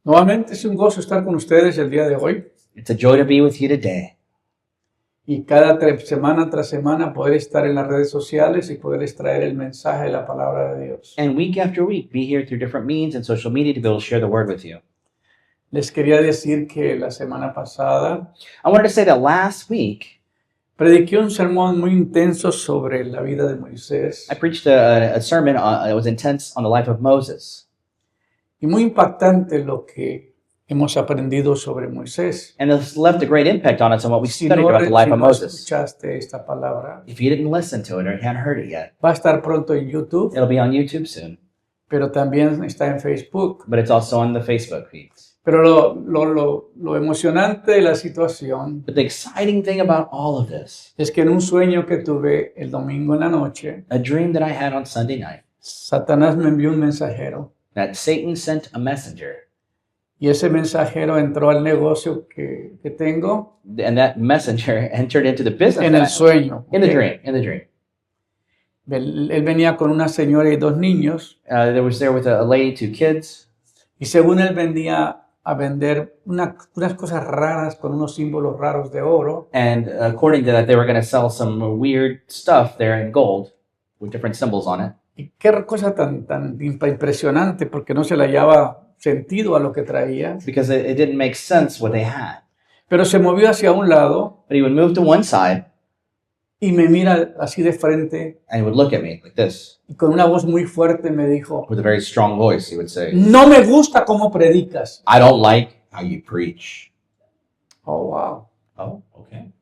Nuevamente es un gozo estar con ustedes el día de hoy It's a joy to be with you today. y cada semana tras semana poder estar en las redes sociales y poderles traer el mensaje de la palabra de Dios. And week after week, be here through different means and social media to be able to share the word with you. Les quería decir que la semana pasada I wanted to say that last week, prediqué un sermón muy intenso sobre la vida de Moisés I preached a sermon that was intense on the life of Moses. y muy impactante lo que hemos aprendido sobre Moisés. And it's left a great impact on us on what we Si studied no, about the life si of no Moses. escuchaste esta palabra, If you didn't listen to it or you hadn't heard it yet, va a estar pronto en YouTube, it'll be on YouTube soon. pero también está en Facebook. But it's also on the Facebook feeds. Pero lo emocionante de la situación But the exciting thing about all of this, es que en un sueño que tuve el domingo en la noche, a dream that I had on Sunday night, Satanás me envió un mensajero that Satan sent a messenger. y ese mensajero entró al negocio que tengo And that messenger entered into the business en that I el had. sueño. In the ¿ok? dream. In the dream. Él venía con una señora y dos niños There was there with a lady, 2 kids, y según él venía a vender unas cosas raras con unos símbolos raros de oro. and according to that, they were going to sell some weird stuff there in gold with different symbols on it. Y qué cosa tan impresionante porque no se le hallaba sentido a lo que traía. Because it didn't make sense what they had. Pero se movió hacia un lado But he would move to one side y me mira así de frente and he would look at me like this y con una voz muy fuerte me dijo, with a very strong voice. He would say, no me gusta cómo predicas. I don't like how you preach. Oh, wow. Oh, okay.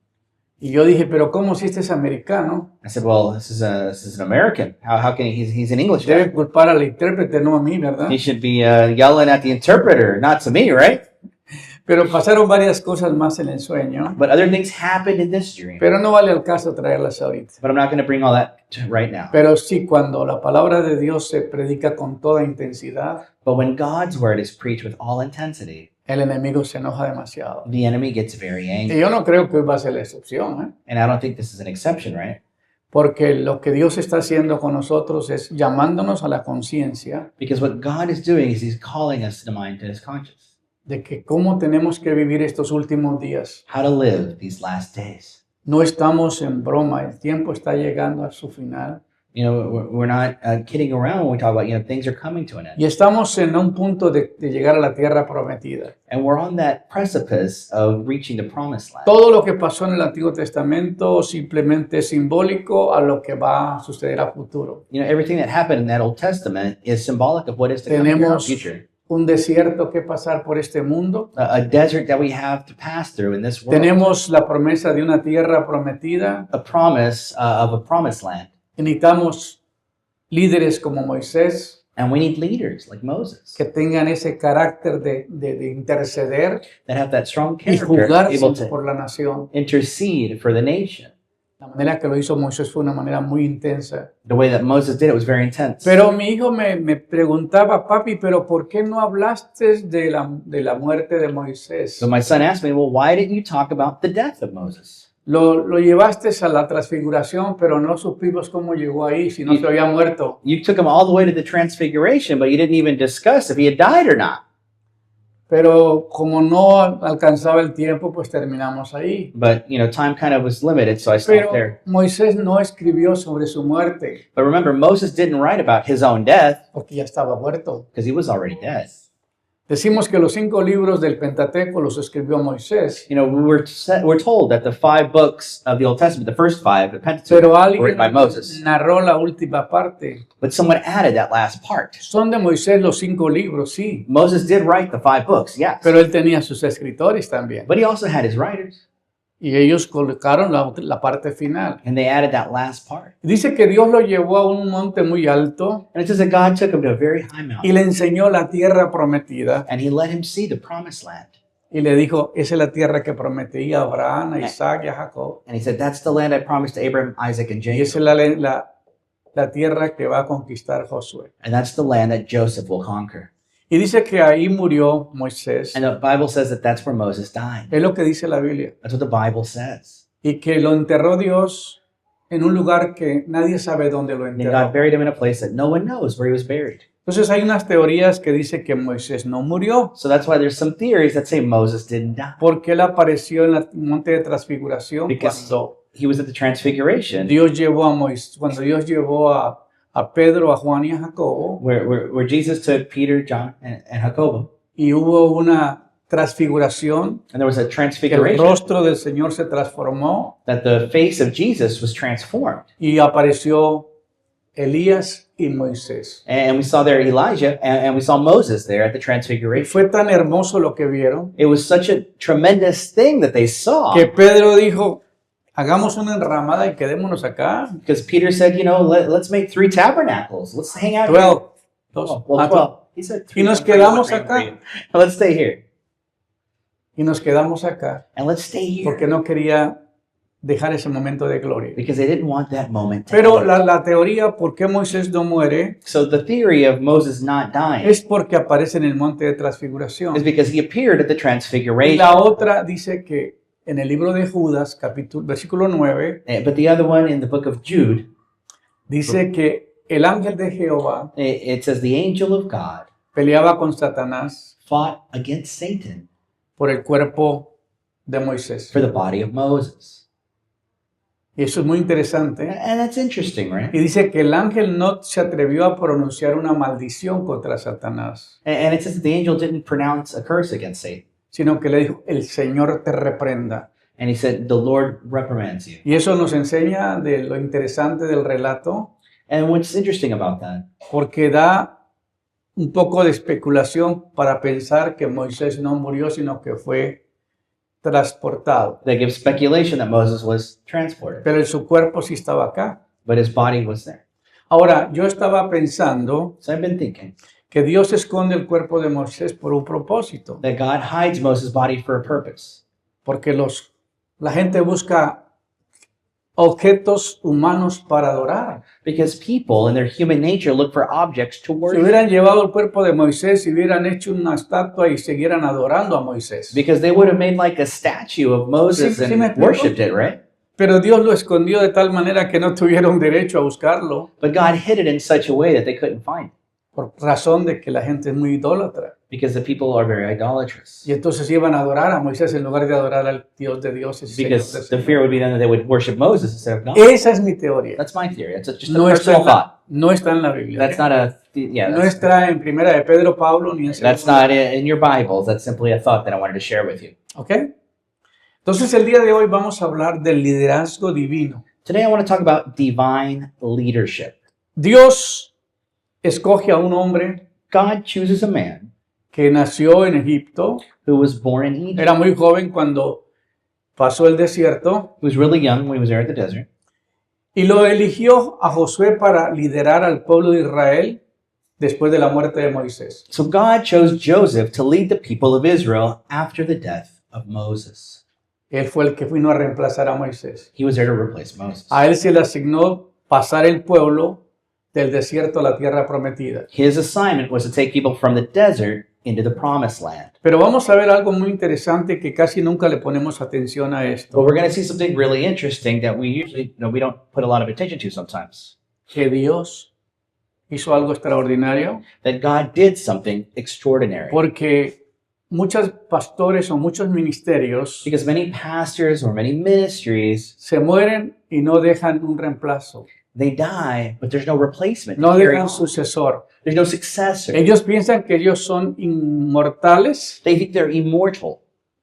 Y yo dije, pero ¿cómo si este es americano? I said, well, this is an American. How can he's an English Debe guy. culpar al intérprete, no a mí, ¿verdad? He should be yelling at the interpreter, not to me, right? Pero pasaron varias cosas más en el sueño, But other things happened in this dream. pero no vale el caso traerlas ahorita. But I'm not going to bring all that right now. Pero sí, cuando la palabra de Dios se predica con toda intensidad, But when God's word is preached with all intensity, el enemigo se enoja demasiado. the enemy gets very Y angry. yo no creo que hoy va a ser la excepción, ¿eh? And I don't think this is an exception, right? Porque lo que Dios está haciendo con nosotros es llamándonos a la conciencia Because what God is doing is he's calling us to mind, to his conscience. de que cómo tenemos que vivir estos últimos días. How to live these last days. No estamos en broma, el tiempo está llegando a su final You know, we're not kidding around when we talk about, things are coming to an end. y estamos en un punto de llegar a la tierra prometida. And we're on that precipice of reaching the promised land. Todo lo que pasó en el Antiguo Testamento simplemente es simbólico a lo que va a suceder a futuro. Everything that happened in that Old Testament is symbolic of what is to come in our Tenemos future. un desierto que pasar por este mundo. A desert that we have to pass through in this world. Tenemos la promesa de una tierra prometida. A promise of a promised land. Necesitamos líderes como Moisés And we need leaders like Moses que tengan ese carácter de interceder that have that strong y character, jugarse able to por la nación. intercede for the nation. La manera que lo hizo Moisés fue una manera muy intensa. The way that Moses did it was very intense. Pero mi hijo me preguntaba, papi, pero ¿por qué no hablaste de la muerte de Moisés? So my son asked me, well, why didn't you talk about the death of Moses? Lo llevaste a la transfiguración, pero no supimos cómo llegó ahí, si no se había muerto. You took him all the way to the transfiguration, but you didn't even discuss if he had died or not. Pero como no alcanzaba el tiempo, pues terminamos ahí. But, time kind of was limited, so I stopped Pero there. Moisés no escribió sobre su muerte, But remember, Moses didn't write about his own death porque ya estaba muerto. because he was already dead. Decimos que los 5 libros del Pentateuco los escribió Moisés, We're told that the 5 books of the Old Testament, the first 5, the Pentateuch, pero were alguien written by Moses. narró la última parte. But someone added that last part. Son de Moisés los 5 libros, sí, Moses did write the 5 books, yes. pero él tenía sus escritores también. But he also had his writers. Y ellos colocaron la parte final. And they added that last part. Dice que Dios lo llevó a un monte muy alto And it says that God took him to a very high y mountain. le enseñó la tierra prometida. And he let him see the promised land. Y le dijo, esa es la tierra que prometí a Abraham, a Isaac y a Jacob. And he said, that's the land I promised to Abraham, Isaac, and Y esa Jacob. es la tierra que va a conquistar Josué. And that's the land that Joseph will conquer. Y dice que ahí murió Moisés. And the Bible says that that's where Moses died. Es lo que dice la Biblia. That's what the Bible says. Y que lo enterró Dios en un lugar que nadie sabe dónde lo And enterró. God buried him in a place that no one knows where he was buried. Entonces hay unas teorías que dicen que Moisés no murió So that's why there's some theories that say Moses didn't die porque él apareció en el monte de transfiguración because cuando he was at the transfiguration Dios llevó a Moisés, cuando Dios llevó a Pedro, a Juan y a Jacobo, where Jesus took Peter, John, and Jacob, y hubo una transfiguración, and there was a que el transfiguration rostro del Señor se transformó that the face of Jesus was transformed. y apareció Elías y Moisés. And we saw there Elijah and we saw Moses there at the Y transfiguration. fue tan hermoso lo que vieron It was such a tremendous thing that they saw que Pedro dijo, hagamos una enramada y quedémonos acá. because Peter said, let's make 3 tabernacles. Let's hang out here. 12. Oh, well, 12. He said 3. Y nos quedamos acá. Let's stay here. Y nos quedamos acá And let's stay here. porque no quería dejar ese momento de gloria. Because they didn't want that moment to Pero end. la teoría por qué Moisés no muere So the theory of Moses not dying es porque aparece en el monte de transfiguración. is because he appeared at the Y transfiguration. la otra dice que en el libro de Judas, versículo 9, But the other one in the book of Jude, dice que el ángel de Jehová it says the angel of God peleaba con Satanás fought against Satan por el cuerpo de Moisés. for the body of Moses. Y eso es muy interesante. And that's interesting, right? Y dice que el ángel no se atrevió a pronunciar una maldición contra Satanás, And it says that the angel didn't pronounce a curse against Satan. sino que le dijo, el Señor te reprenda. And he said, the Lord reprimands you. Y eso nos enseña de lo interesante del relato, And what's interesting about that porque da un poco de especulación para pensar que Moisés no murió, sino que fue transportado. that gives speculation that Moses was transported, Pero su cuerpo sí estaba acá. but his body was there. Ahora, yo estaba pensando So I've been thinking que Dios esconde el cuerpo de Moisés por un propósito, that God hides Moses' body for a purpose. porque la gente busca objetos humanos para adorar. Because people in their human nature look for objects to Si worship. hubieran llevado el cuerpo de Moisés y hubieran hecho una estatua y siguieran adorando a Moisés. Because they would have made like a statue of Moses Sí, sí me and explico. worshipped it, right? Pero Dios lo escondió de tal manera que no tuvieron derecho a buscarlo But God hid it in such a way that they couldn't find it. por razón de que la gente es muy idólatra. Because the people are very idolatrous. Y entonces iban a adorar a Moisés en lugar de adorar al Dios de dioses. y Señor de Because the señores. fear would be then that they would worship Moses instead of God. Esa es mi teoría. That's my theory. It's just a No está, personal en la, thought. no está en la Biblia. That's not a, yeah, No that's, está en Primera de Pedro, Pablo, ni en that's Segunda. not in your Bibles. That's simply a thought that I wanted to share with you. ¿Ok? Entonces el día de hoy vamos a hablar del liderazgo divino. Today I want to talk about divine leadership. Dios escoge a un hombre God chooses a man que nació en Egipto. who was born in Egypt. Era muy joven cuando pasó el desierto He was really young when he was there at the desert. y lo eligió a Josué para liderar al pueblo de Israel después de la muerte de Moisés. So God chose Joseph to lead the people of Israel after the death of Moses. Él fue el que vino a reemplazar a Moisés. He was there to replace Moses. A él se le asignó pasar el pueblo del desierto a la tierra prometida. His assignment was to take people from the desert into the promised land. Pero vamos a ver algo muy interesante que casi nunca le ponemos atención a But esto. we're going to see something really interesting that we usually, we don't put a lot of attention to sometimes. Que Dios hizo algo extraordinario That God did something extraordinary. porque muchos pastores o muchos ministerios Because many pastors or many ministries, se mueren y no dejan un reemplazo, they die, but there's no replacement. no dejan sucesor. There's no successor. Ellos piensan que ellos son inmortales They think they're immortal,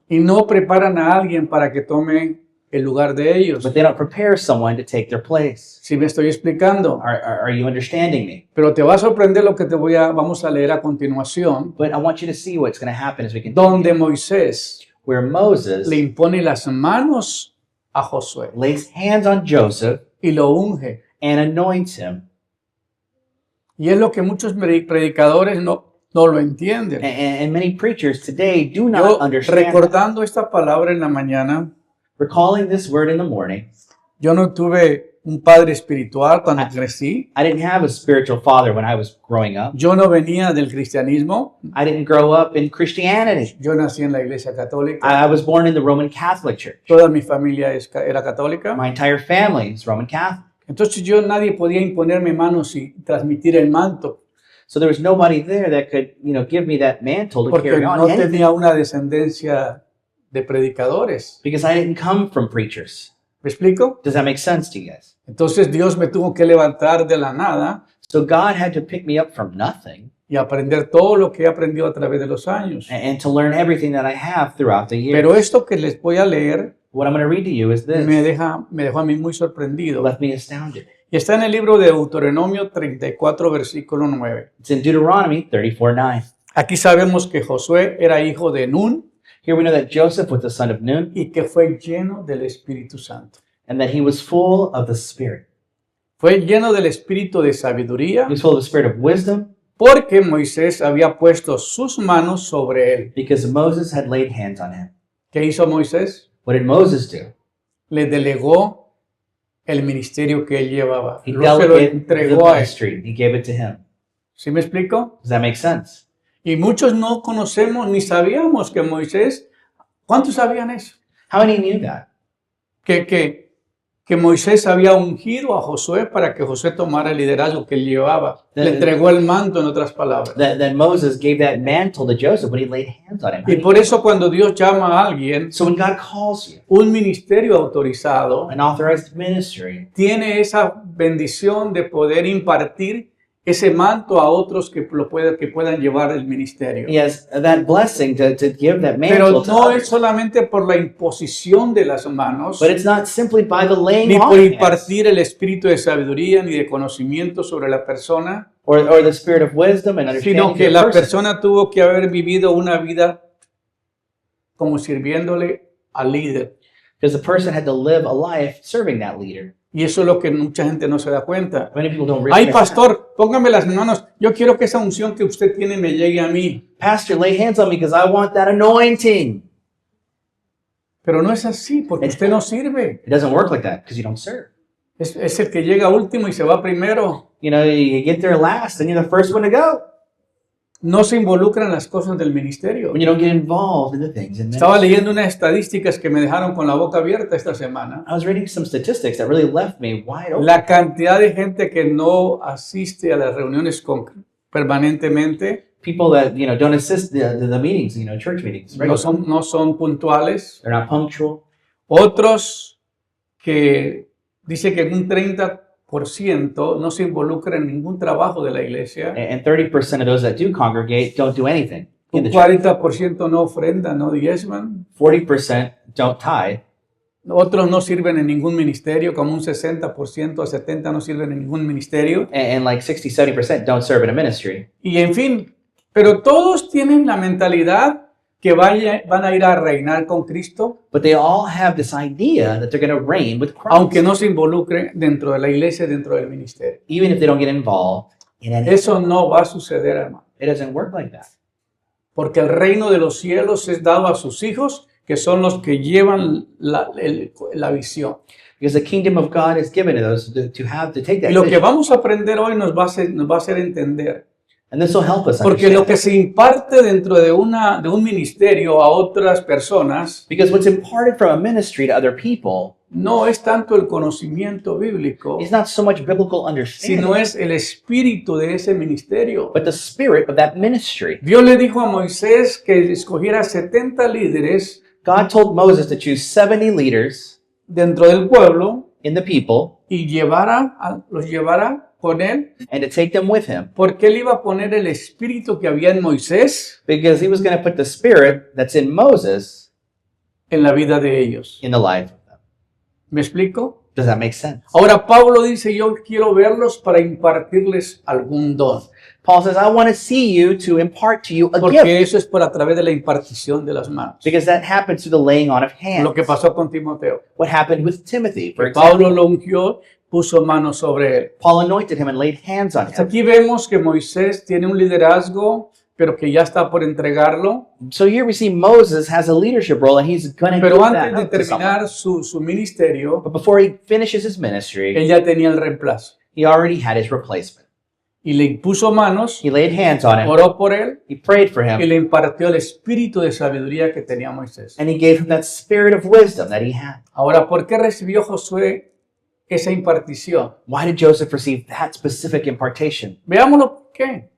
y no preparan a alguien para que tome el lugar de ellos. but they don't prepare someone to take their place. Si me estoy explicando, Are you understanding me? pero te va a sorprender lo que vamos a leer a continuación, But I want you to see what's going to happen as we donde continue. Moisés Where Moses le impone las manos a Josué lays hands on Joseph y lo unge. and anoints him. Y es lo que muchos predicadores no lo entienden. And many preachers today do not Yo, understand that. recordando esta palabra en la mañana, Recalling this word in the morning, yo no tuve un padre espiritual cuando crecí. I didn't have a spiritual father when I was growing up. Yo no venía del cristianismo. I didn't grow up in Christianity. Yo nací en la iglesia católica. I was born in the Roman Catholic Church. Toda mi familia era católica. My entire family is Roman Catholic. Entonces nadie podía imponerme manos y transmitir el manto. So there was nobody there that could, give me that mantle to porque carry on no anything, tenía una descendencia de predicadores. because I didn't come from preachers. ¿Me explico? Does that make sense to you guys? Entonces Dios me tuvo que levantar de la nada So God had to pick me up from nothing y aprender todo lo que he aprendido a través de los años. and to learn everything that I have throughout the years. Pero esto que les voy a leer What I'm going to read to you is this. me dejó a mí muy It sorprendido. left me astounded. Y está en el libro de Deuteronomio 34, versículo 9. It's in Deuteronomy 34:9. Aquí sabemos que Josué era hijo de Nun Here we know that Joseph was the son of Nun y que fue lleno del Espíritu Santo. and that he was full of the Spirit. Fue lleno del espíritu de sabiduría He was full of the spirit of wisdom porque Moisés había puesto sus manos sobre él. because Moses had laid hands on him. ¿Qué hizo Moisés? What did Moses do? Le delegó el ministerio que él llevaba. He Se lo delegated the entregó a él. ministry. He gave it to him. ¿Sí me explico? Does that make sense? Y muchos no conocemos ni sabíamos que Moisés, ¿cuántos sabían eso? How many knew that? Que Moisés había ungido a Josué para que Josué tomara el liderazgo que él llevaba. Le The- entregó el manto, en otras palabras. That Moses gave that mantle to Joseph when he laid hands on him. Y por eso cuando Dios llama a alguien, So when God calls you, un ministerio autorizado an authorized ministry, tiene esa bendición de poder impartir ese manto a otros que puedan llevar el ministerio. he has that blessing to give that Pero mantle to no es others. solamente por la imposición de las manos, But it's not simply by the laying ni on por of hands, impartir el espíritu de sabiduría ni de conocimiento sobre la persona, or the spirit of wisdom and understanding sino of que the la person. persona tuvo que haber vivido una vida como sirviéndole al líder. Because the person had to live a life serving that leader. Y eso es lo que mucha gente no se da cuenta. Many people don't Ay, realize. pastor, póngame las manos. Yo quiero que esa unción que usted tiene me llegue a mí. Pastor, lay hands on me because I want that anointing. Pero no es así, porque usted no sirve. It doesn't work like that because you don't serve. Es el que llega último y se va primero. You get there last and you're the first one to go. No se involucra en las cosas del ministerio. When you don't get involved in the things in Estaba ministry. leyendo unas estadísticas que me dejaron con la boca abierta esta semana. I was reading some statistics that really left me wide open. La cantidad de gente que no asiste a las reuniones permanentemente, People that don't assist the meetings, church meetings. no son puntuales. They're not punctual. Otros que dice que un 30% no se involucra en ningún trabajo de la iglesia. And 30% of those that do congregate don't do anything in Un the church. 40% no ofrenda, no diezman. 40% don't tithe. Otros no sirven en ningún ministerio, como un 60% a 70% no sirven en ningún ministerio. And like 60-70% don't serve in a ministry. Y en fin, pero todos tienen la mentalidad que van a ir a reinar con Cristo, But they all have this idea that they're going to reign with Christ, aunque no se involucren dentro de la iglesia, dentro del ministerio. even if they don't get involved in anything. Eso no va a suceder, hermano, It doesn't work like that. porque el reino de los cielos es dado a sus hijos, que son los que llevan la visión. Because the kingdom of God is given to those to take that Y lo que vision. vamos a aprender hoy nos va a hacer entender. And this will help us Porque lo understand. que se imparte dentro de un ministerio a otras personas Because what's imparted from a ministry to other people no es tanto el conocimiento bíblico, is not so much biblical understanding, sino es el espíritu de ese ministerio. but the spirit of that ministry. Dios le dijo a Moisés que escogiera 70 líderes God told Moses to choose 70 leaders dentro del pueblo in the people y los llevara con él, and to take them with him, porque él iba a poner el espíritu que había en Moisés because he was going to put the spirit that's in Moses en la vida de ellos. in the life of them. ¿Me explico? Does that make sense? Ahora Pablo dice, yo quiero verlos para impartirles algún don, Paul says, I want to see you to impart to you a gift, porque eso es por a través de la impartición de las manos. because that happens through the laying on of hands. Lo que pasó con Timoteo. What happened with Timothy, for example. Pablo lo ungió, puso manos sobre él. Paul anointed him and laid hands on him. Aquí vemos que Moisés tiene un liderazgo, pero que ya está por entregarlo. So here we see Moses has a leadership role and he's going to Pero give antes that de up to someone. terminar su ministerio, But before he finishes his ministry, él ya tenía el reemplazo. he already had his replacement. Y le impuso manos, He laid hands on him. oró por él He prayed for y him. le impartió el espíritu de sabiduría que tenía Moisés. And he gave him that spirit of wisdom that he had. Ahora, ¿por qué recibió Josué esa impartición? Why did Joseph receive that specific impartation? Veámoslo por qué.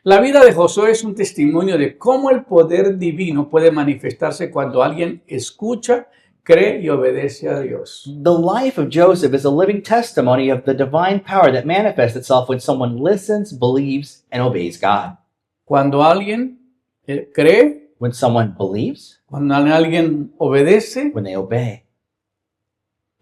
La vida de Josué es un testimonio de cómo el poder divino puede manifestarse cuando alguien escucha, cree y obedece a Dios. The life of Joseph is a living testimony of the divine power that manifests itself when someone listens, believes, and obeys God. Cuando alguien cree, When someone believes, cuando alguien obedece when they obey,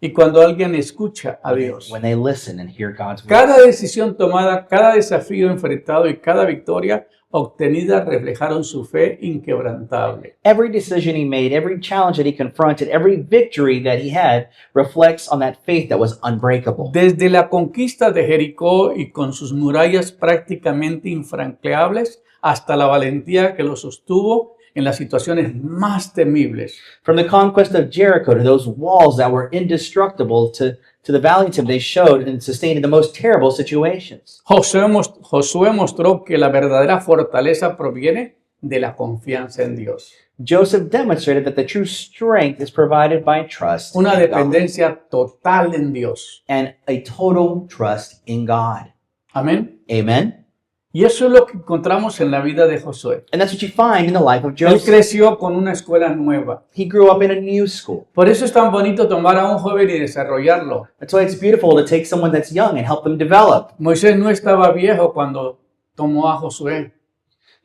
y cuando alguien escucha a Dios. when they listen and hear God's word. Cada decisión tomada, cada desafío enfrentado y cada victoria obtenida reflejaron su fe inquebrantable. Every decision he made, every challenge that he confronted, every victory that he had reflects on that faith that was unbreakable. Desde la conquista de Jericó y con sus murallas prácticamente infranqueables hasta la valentía que lo sostuvo en las situaciones más temibles. From the conquest of Jericho to those walls that were indestructible to the valiancy they showed and sustained in the most terrible situations. Josué mostró que la verdadera fortaleza proviene de la confianza en Dios. Joseph demonstrated that the true strength is provided by trust Una in God dependencia total en Dios. and a total trust in God. Amén. Amen? Y eso es lo que encontramos en la vida de Josué. And that's what you find in the life of Él Joseph. creció con una escuela nueva. He grew up in a new school. Por eso es tan bonito tomar a un joven y desarrollarlo. That's why it's beautiful to take someone that's young and help them develop. Moisés no estaba viejo cuando tomó a Josué.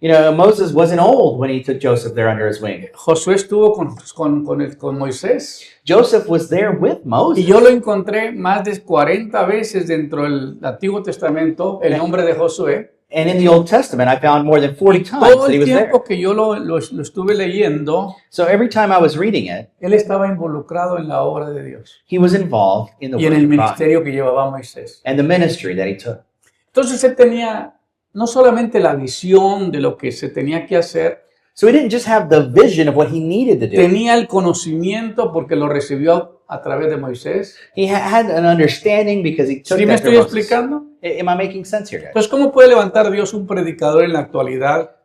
You know, Moses wasn't old when he took Joseph there under his wing. Josué estuvo con Moisés. Joseph was there with Y Moses. yo lo encontré más de 40 veces dentro del Antiguo Testamento, el nombre de Josué. And in the Old Testament, I found more than 40 times Todo that he el was there. tiempo que yo lo estuve leyendo, So every time I was reading it, él estaba involucrado en la obra de Dios he was involved in the y en work el of God ministerio que llevaba Moisés. and the ministry that he took. Entonces él tenía no solamente la visión de lo que se tenía que hacer, So he didn't just have the vision of what he needed to do. tenía el conocimiento porque lo recibió a través de Moisés. He had an understanding because he took ¿Sí me that estoy from Moses. explicando? Am I making sense here, guys? Entonces, ¿cómo puede levantar Dios un predicador en la actualidad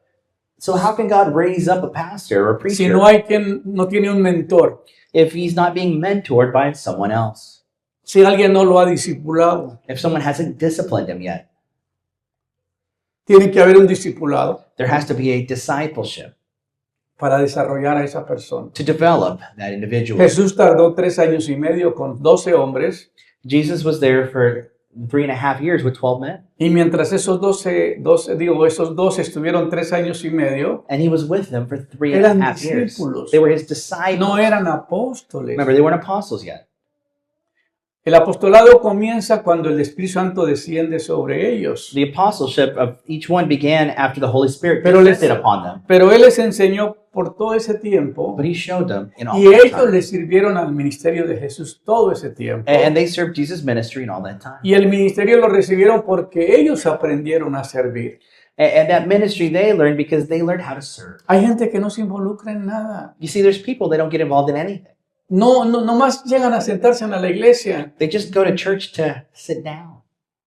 So how can God raise up a pastor or a si preacher no hay quien no tiene un mentor? if he's not being mentored by someone else? Si alguien no lo ha discipulado, If someone hasn't disciplined him yet? tiene que haber un discipulado There has to be a discipleship para desarrollar a esa persona. to develop that individual. Jesús tardó 3 años y medio con 12 hombres Jesus was there for 3.5 years with 12 men. y mientras esos 12 estuvieron 3 años y medio, And he was with them for three Eran and a half years. discípulos. They were his disciples. no eran apóstoles. Remember, they weren't apostles yet. El apostolado comienza cuando el Espíritu Santo desciende sobre ellos. The apostleship of each one began after the Holy Spirit Pero descended upon them. Pero Él les enseñó por todo ese tiempo But he showed them in all y that ellos time. le sirvieron al ministerio de Jesús todo ese tiempo. And they served Jesus' ministry in all that time. Y el ministerio lo recibieron porque ellos aprendieron a servir. And that ministry they learned because they learned how to serve. Hay gente que no se involucra en nada. You see, there's people, they don't get involved in anything. No más llegan a sentarse en la iglesia. They just go to church to sit down.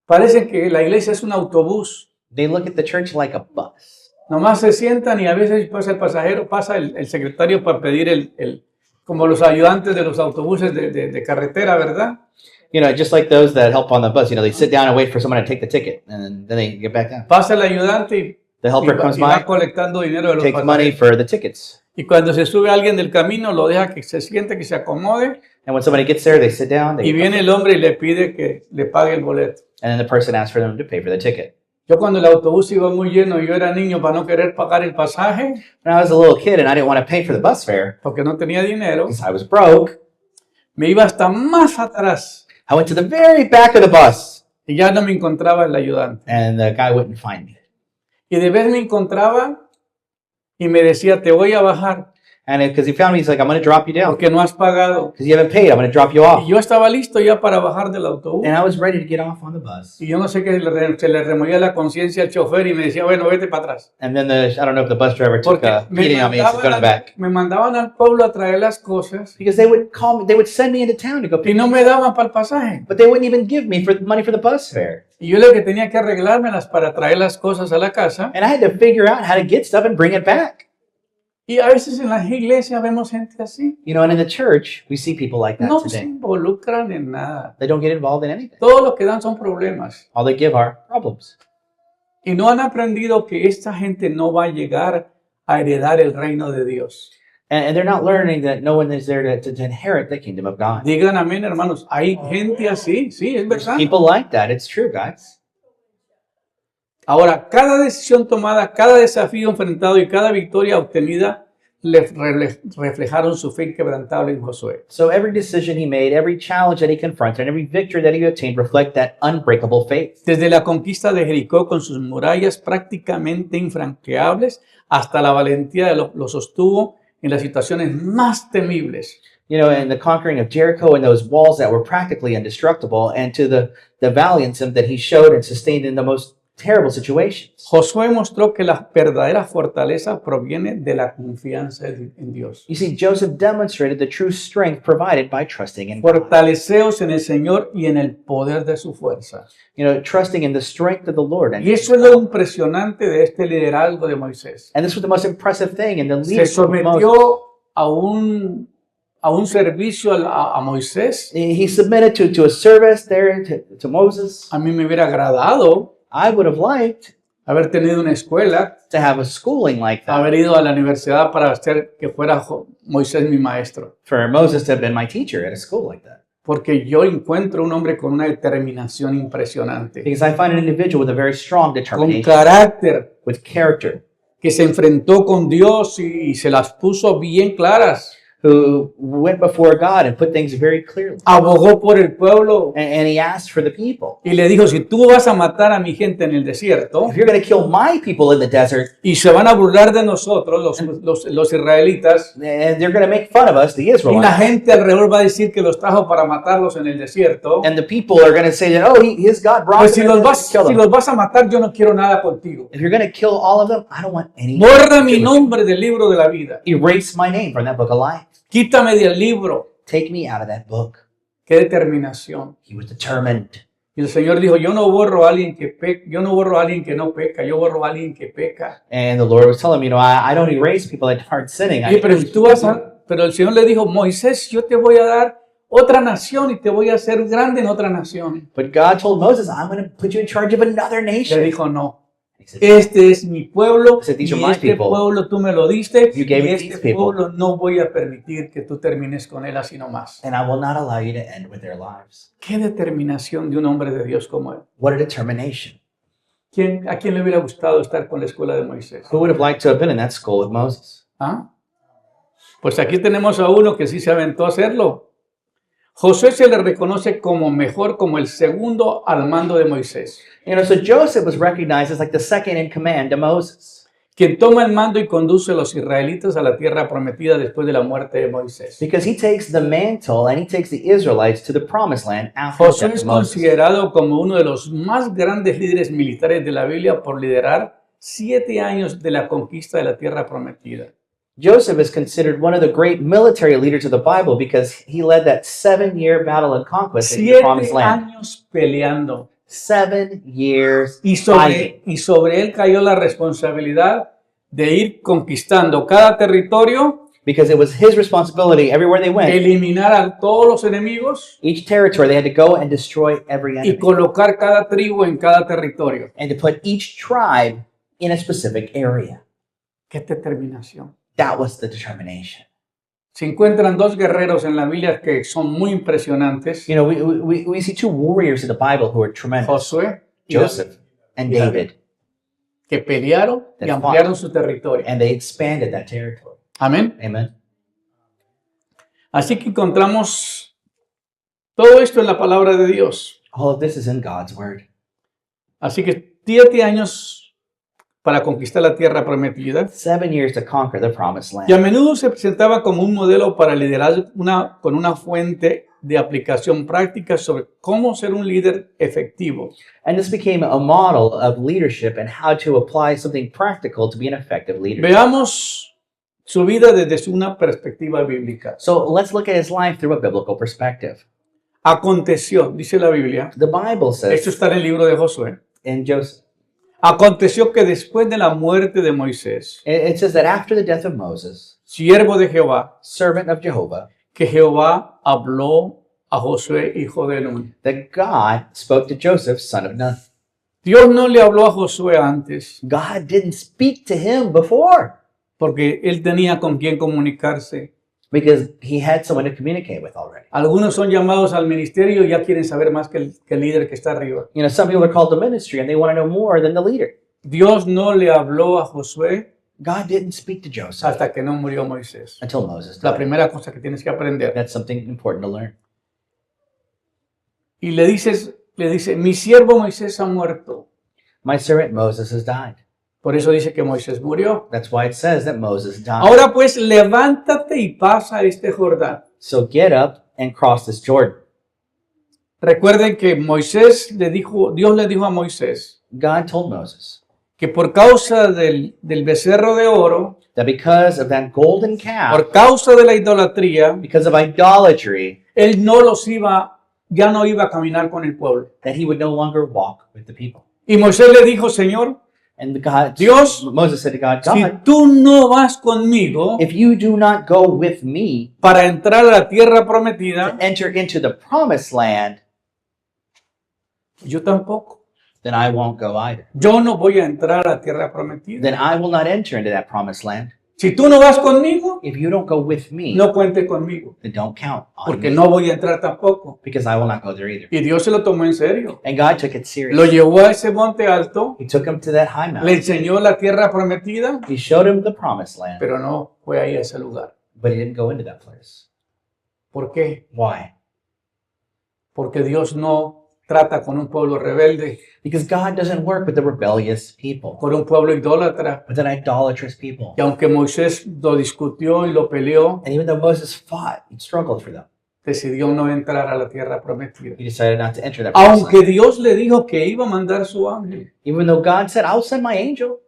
Parece que la iglesia es un autobús. They look at the church like a bus. Nomás se sientan y a veces pasa el pasajero, pasa el secretario para pedir como los ayudantes de los autobuses de carretera, ¿verdad? You know, just like those that help on the bus, you know, they sit down and wait for someone to take the ticket and then they get back down. Pasa el ayudante y The helper comes va by, colectando dinero de los takes money pasajeros. for the tickets. Y cuando se sube alguien del camino, lo deja que se siente, que se acomode. And when somebody gets there, they sit down, Y viene el hombre y le pide que le pague el boleto. and then the person asks for them to pay for the ticket. Yo cuando el autobús iba muy lleno y yo era niño para no querer pagar el pasaje, When I was a little kid and I didn't want to pay for the bus fare porque no tenía dinero, because I was broke, me iba hasta más atrás I went to the very back of the bus y ya no me encontraba el ayudante. and the guy wouldn't find me. Y de vez me encontraba y me decía, te voy a bajar And because he found me, he's like, I'm going to drop you down. porque no has pagado. Because you haven't paid, I'm going to drop you Y off. yo estaba listo ya para bajar del autobús. And I was ready to get off on the bus. Y yo no sé qué se le removía la conciencia al chofer y me decía, bueno, vete para atrás. And then I don't know if the bus driver took Porque a beating on me and said, go to the back. me mandaban al pueblo a traer las cosas Because they would call me, they would send me into town to go y pick no me me daban para el pasaje. but they wouldn't even give me for money for the bus fare. Y yo lo que tenía que arreglármelas para traer las cosas a la casa. And I had to figure out how to get stuff and bring it back. Y a veces en las iglesias vemos gente así. You know, and in the church, we see people like that No se today. involucran en nada. They don't get involved in anything. Todo lo que dan son problemas. All they give are problems. y no han aprendido que esta gente no va a llegar a heredar el reino de Dios. And they're not learning that no one is there to inherit the kingdom of God. Digan amén, hermanos. Hay gente así, sí, es There's verdad. people like that. It's true, guys. Ahora, cada decisión tomada, cada desafío enfrentado y cada victoria obtenida reflejaron su fe inquebrantable en Josué. So every decision he made, every challenge that he confronted, and every victory that he obtained reflect that unbreakable faith. Desde la conquista de Jericó con sus murallas prácticamente infranqueables hasta la valentía de lo sostuvo en las situaciones más temibles. You know, and the conquering of Jericho and those walls that were practically indestructible, and to the valiance that he showed and sustained in the most terrible situations. Josué mostró que la verdadera fortaleza proviene de la confianza en Dios. You see, Joseph demonstrated the true strength provided by trusting in God. Fortaleceos en el Señor y en el poder de su fuerza. You know, trusting in the strength of the Lord. Y eso es lo impresionante de este liderazgo de Moisés. And this was the most impressive thing in the Se leadership of Moses. sometió a un servicio a Moisés. He submitted to a service there to Moses. A mí me hubiera agradado I would have liked haber tenido una escuela, to have a schooling like that, haber ido a la universidad para hacer que fuera Moisés mi maestro. for Moses to have been my teacher at a school like that. Porque yo encuentro un hombre con una determinación impresionante, Because I find an individual with a very strong con determination, carácter, with character, que se enfrentó con Dios y se las puso bien claras. who went before God and put things very clearly. Abogó por el pueblo And he asked for the people. y le dijo, si tú vas a matar a mi gente en el desierto If you're going to kill my people in the desert, y se van a burlar de nosotros, los israelitas, and they're going to make fun of us, the y la Israelites, gente alrededor va a decir que los trajo para matarlos en el desierto, and the people are going to say that, oh, his God brought pues him si los to kill them. vas a matar, yo no quiero nada contigo. If you're going to kill all of them, I don't want any. Borra mi nombre del libro de la vida. Erase my name from that book of life. Quítame del libro. Take me out of that book. Qué determinación. He was determined. Y el Señor dijo, yo no borro a alguien que peca, yo no borro a alguien que no peca, yo borro a alguien que peca. And the Lord was telling him, I don't erase people that aren't sinning. Oye, pero el Señor le dijo, Moisés, yo te voy a dar otra nación y te voy a hacer grande en otra nación. But God told Moses, I'm going to put you in charge of another Le nation. dijo, no. He said, Este es mi pueblo He said, "These are y my este people. pueblo tú me lo diste You gave y it to este these people. pueblo no voy a permitir que tú termines con él así nomás. and I will not allow you to end with their lives. Qué determinación de un hombre de Dios como él. What a determination. ¿A quién le hubiera gustado estar con la escuela de Moisés? Who would have liked to have been in that school with Moses? ¿Ah? Pues aquí tenemos a uno que sí se aventó a hacerlo. Josué se le reconoce como mejor, como el segundo al mando de Moisés, You know, so Joseph was recognized as like the second in command to Moses, quien toma el mando y conduce a los israelitas a la tierra prometida después de la muerte de Moisés. because he takes the mantle and he takes the Israelites to the promised land after the Josué death es of Moses. considerado como uno de los más grandes líderes militares de la Biblia por liderar 7 años de la conquista de la tierra prometida. Joseph is considered one of the great military leaders of the Bible because he led that 7-year battle and conquest in the 7 promised land. años peleando. 7 years Y fighting. sobre él cayó la responsabilidad de ir conquistando cada territorio, Because it was his responsibility everywhere they went. eliminar a todos los enemigos Each territory, they had to go and destroy every y enemy. colocar cada tribu en cada territorio. And to put each tribe in a specific area. ¡Qué determinación! That was the determination. Se encuentran 2 guerreros en la Biblia que son muy impresionantes, You know, we see 2 warriors in the Bible who are tremendous. Josué y Joseph and Yeah. David. que pelearon y That ampliaron su territorio. And they expanded that territory. Amén. Amen. Así que encontramos todo esto en la palabra de Dios. All of this is in God's word. Así que 7 años para conquistar la tierra prometida. 7 years to conquer the promised Y a land. menudo se presentaba como un modelo para liderar con una fuente de aplicación práctica sobre cómo ser un líder efectivo. And this became a model of leadership and how to apply something practical to be an effective leader. Veamos su vida desde una perspectiva bíblica. So let's look at his life through a biblical perspective. Aconteció, dice la Biblia, The Bible esto says está en el libro de Josué, in Joseph, aconteció que después de la muerte de Moisés, it says that after the death of Moses, siervo de Jehová, servant of Jehovah, que Jehová habló a Josué, hijo de Nun. that God spoke to Joseph, son of Nun. Dios no le habló a Josué antes God didn't speak to him before porque él tenía con quién comunicarse. because he had someone to communicate with already. Algunos son llamados al ministerio y ya quieren saber más que el líder que está arriba. You know, some people are called to ministry and they want to know more than the leader. Dios no le habló a Josué God didn't speak to Joseph hasta que no murió Moisés. until Moses La died. primera cosa que tienes que aprender. That's something important to learn. Y le dice, mi siervo Moisés ha muerto. My servant Moses has died. Por eso dice que Moisés murió. That's why it says that Moses died. Ahora pues, levántate y pasa este Jordán. So get up and cross this Jordan. Recuerden que Dios le dijo a Moisés God told Moses que por causa del becerro de oro, that because of that golden calf, por causa de la idolatría, because of idolatry, él ya no iba a caminar con el pueblo. that he would no longer walk with the people. Y Moisés le dijo, Señor, And Moses said to God, si God, tú no vas conmigo if you do not go with me para entrar a la tierra to prometida, enter into the promised land, yo tampoco. then I won't go either. Yo no voy a entrar a la tierra prometida. Then I will not enter into that promised land. Si tú no vas conmigo, If you don't go with me, no cuente conmigo, then don't count on porque me, no voy a entrar tampoco. because I will not go there either. Y Dios se lo tomó en serio. And God took it Lo serious. llevó a ese monte alto, He took him to that high le mountain. enseñó la tierra prometida, He showed him the promised land, pero no fue ahí a ese lugar. but he didn't go into that place. ¿Por qué? Why? Porque Dios no trata con un pueblo rebelde, Because God doesn't work with the rebellious people, con un pueblo idólatra. with an idolatrous people. Y aunque Moisés lo discutió y lo peleó, And even though Moses fought and struggled for them, decidió no entrar a la tierra prometida. he decided not to enter that promised Aunque land. Dios le dijo que iba a mandar su ángel. Even though God said, I'll send my angel.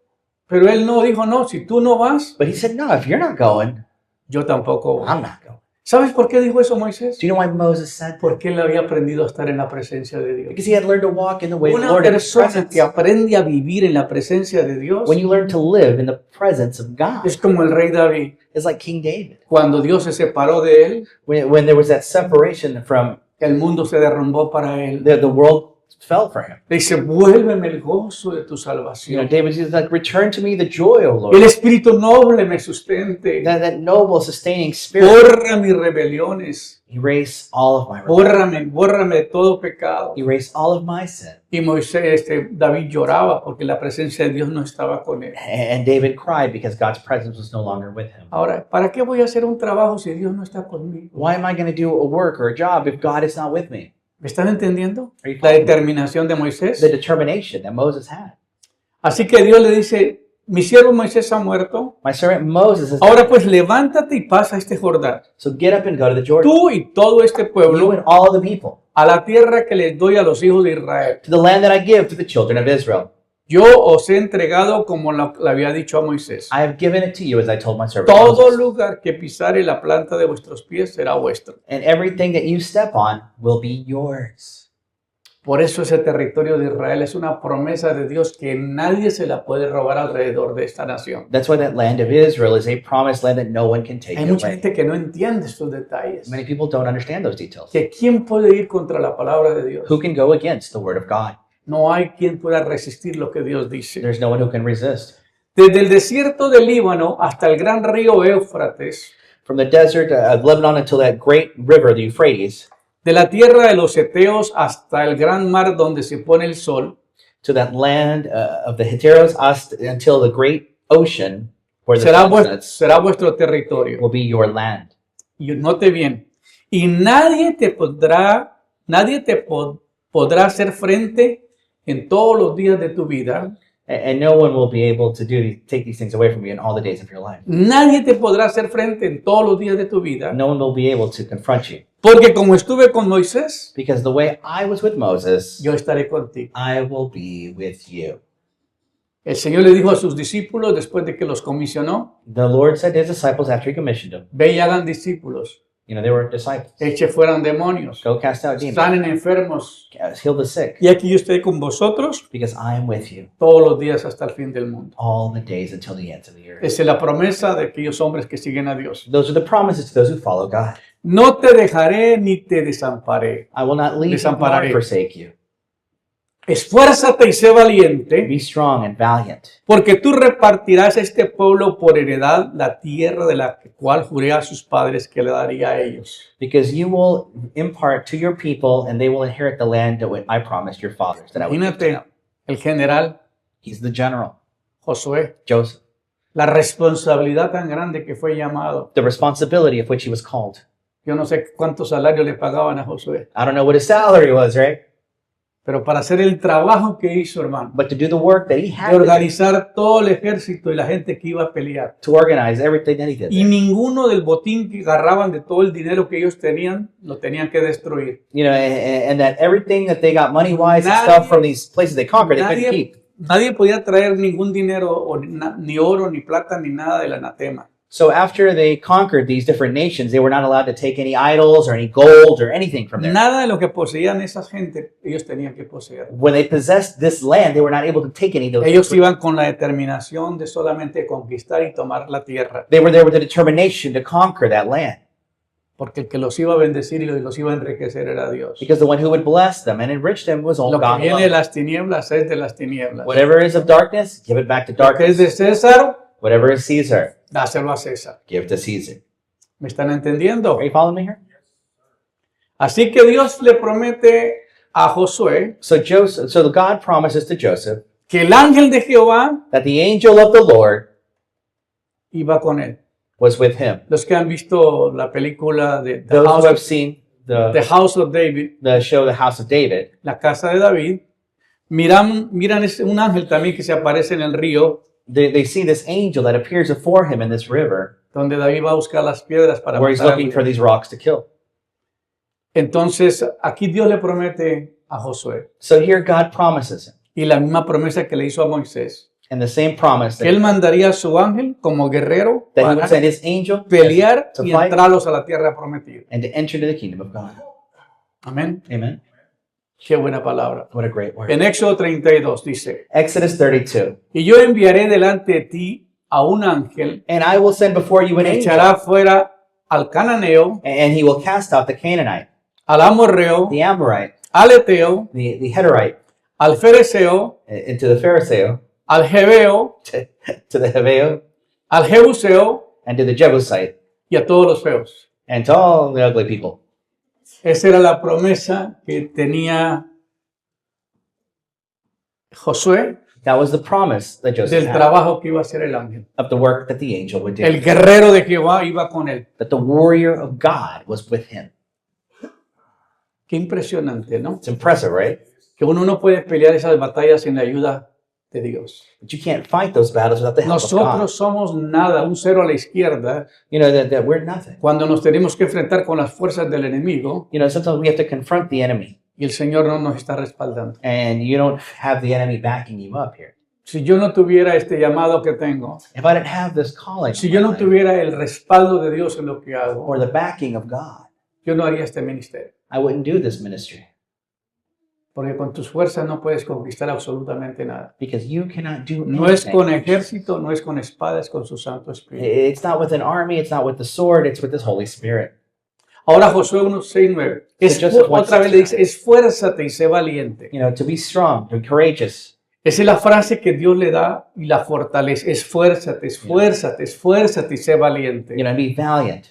Pero él no dijo, no, si tú no vas, But he said, no, if you're not going, yo tampoco voy. I'm not going. ¿Sabes por qué dijo eso Moisés? Do you know why Moses said that? Porque él había aprendido a estar en la presencia de Dios. Because he had learned to walk in the way of the Una Lord in his persona presence. que aprende a vivir en la presencia de Dios When you learn to live in the presence of God, es como el rey David. it's like King David. Cuando Dios se separó de él, When there was that separation from el mundo se derrumbó para él. the world fell for him. Le dice, vuélveme el gozo de tu You know, salvación. David is like, return to me the joy, O El Lord. espíritu noble me sustente. That noble, sustaining spirit. Borra mis rebeliones. Erase all of my rebellion. Bórrame de todo pecado. Erase all of my sin. Y David lloraba porque la presencia de Dios no estaba con él. And David cried because God's presence was no longer with him. Ahora, ¿para qué voy a hacer un trabajo si Dios no está conmigo? Why am I going to do a work or a job if God is not with me? ¿Me están entendiendo? Are you La following? determinación de Moisés. The determination that Moses had. Así que Dios le dice, mi siervo Moisés ha muerto. My servant Moses has Ahora pues levántate y pasa este Jordán. So get up and go to the Jordan. Tú y todo este You pueblo and all the people. a la tierra que les doy a los hijos de Israel. To the land that I give to the children of Israel. Yo os he entregado como le había dicho a Moisés. I have given it to you as I told my servant Todo Moses. lugar que pisare la planta de vuestros pies será vuestro. And everything that you step on will be yours. Por eso ese territorio de Israel es una promesa de Dios que nadie se la puede robar alrededor de esta nación. That's why that land of Israel is a promised land that no one can take Hay it mucha away. gente que no entiende estos detalles. Many people don't understand those details. Que quién puede ir contra la palabra de Dios. Who can go against the word of God? No hay quien pueda resistir lo que Dios dice. There's no one who can resist. Desde el desierto del Líbano hasta el gran río Éufrates, From the desert of Lebanon until that great river, the Euphrates, de la tierra de los Eteos hasta el gran mar donde se pone el sol, to that land of the Hittites until the great ocean where the sun sets, será vuestro territorio. will be your land. Y note bien, y nadie te podrá hacer frente en todos los días de tu vida. And no one will be able to take these things away from you in all the days of your life. Nadie te podrá hacer frente en todos los días de tu vida. No one will be able to confront you. Porque como estuve con Moisés, Because the way I was with Moses, yo estaré contigo. I will be with you. El Señor le dijo a sus discípulos después de que los comisionó, The Lord said to his disciples after he commissioned them, ve y hagan discípulos, you know, they were disciples. eche fueran demonios, Go cast out demons, sanen enfermos. heal the sick, Y aquí yo estoy con vosotros because I am with you todos los días hasta el fin del mundo. all the days until the ends of the earth. Esa es la promesa de aquellos hombres que siguen a Dios. Those are the promises to those who follow God. No te dejaré ni te desamparé. I will not leave you nor Desampararé. forsake you. esfuérzate y sé valiente, Be strong and valiant, porque tú repartirás a este pueblo por heredad la tierra de la cual juré a sus padres que le daría a ellos. because you will impart to your people, and they will inherit the land that I promised your fathers that I would give to Imagínate them. el general He's the general, Josué, Joseph, la responsabilidad tan grande que fue llamado. the responsibility of which he was called. Yo no sé cuántos salarios le pagaban a Josué, I don't know what his salary was, right? pero para hacer el trabajo que hizo, hermano, But to do the work that he had de to do, organizar todo el ejército y la gente que iba a pelear. to organize everything that he did. Y ninguno del botín que agarraban de todo el dinero que ellos tenían, lo tenían que destruir. You know, and that everything that they got money-wise and Nadie- stuff from these places they conquered, they couldn't keep. Nadie podía traer ningún dinero, o ni oro, ni plata, ni nada del anatema. So after they conquered these different nations, they were not allowed to take any idols or any gold or anything from there. Nada de lo que poseían esa gente, ellos tenían que poseer. When they possessed this land, they were not able to take any of those. Ellos iban con la determinación de solamente conquistar y tomar la tierra, They were there with the determination to conquer that land, porque el que los iba a bendecir y los iba a enriquecer era Dios. because the one who would bless them and enrich them was all Lo que God viene de alone. las tinieblas es de las tinieblas. Whatever is of darkness, give it back to Lo que es darkness. de César, Whatever is Caesar, dáselo a César. give to Caesar. ¿Me están entendiendo? Are you following me here? Así que Dios le promete a Josué So God promises to Joseph que el ángel de Jehová that the angel of the Lord iba con él. was with him. Los que han visto la película de Those who have seen The House of David, the show The House of David, la casa de David, miran un ángel también que se aparece en el río, they see this angel that appears before him in this river donde David va a buscar las piedras para where he's matar a looking for Goliat. these rocks to kill. Entonces, aquí Dios le promete a Josué, So here God promises him, y la misma promesa que le hizo a Moisés, and the same promise que él that mandaría a su ángel como guerrero he would para send his angel pelear to y fight entrarlos a la tierra prometida. and to enter into the kingdom of God. Amén. Amen. Qué buena palabra. What a great word. En Éxodo 32 dice, Exodus 32. y yo enviaré delante de ti a un ángel And I will send before you an que angel, echará fuera al cananeo, and he will cast out the Canaanite, al amorreo, the Amorite, al eteo, the Hethite, al fereceo, into the Pharisee, al jebeo, to the Heveo, al jebuseo and to the Jebusite, y a todos los feos. and to all the ugly people. Esa era la promesa que tenía Josué That was the promise that Joseph del had trabajo que iba a hacer el ángel. of the work that the angel would do. El guerrero de Jehová iba con él. That the warrior of God was with him. Qué impresionante, ¿no? It's impressive, right? Que uno no puede pelear esas batallas sin la ayuda de Dios. But you can't fight those battles without the help of God. Nosotros somos nada, un cero a la izquierda, You know, that we're nothing. cuando nos tenemos que enfrentar con las fuerzas del enemigo You know, sometimes we have to confront the enemy, y el Señor no nos está respaldando. and you don't have the enemy backing you up here. Si yo no tuviera este llamado que tengo, If I didn't have this calling, si yo no tuviera el respaldo de Dios en lo que hago, or the backing of God, yo no haría este ministerio. I wouldn't do this ministry, Porque con tus fuerzas no puedes conquistar absolutamente nada. because you cannot do No es con anything. ejército, no es con espada, es con su Santo Espíritu. It's not with an army, it's not with the sword, it's with His Holy Spirit. Ahora Josué 1:6-9. Joseph Otra vez le dice, esfuérzate y sé valiente. You know, to be strong, to be courageous. Esa es la frase que Dios le da y la fortalece. Esfuérzate, esfuérzate, esfuérzate y sé valiente. You know, be valiant.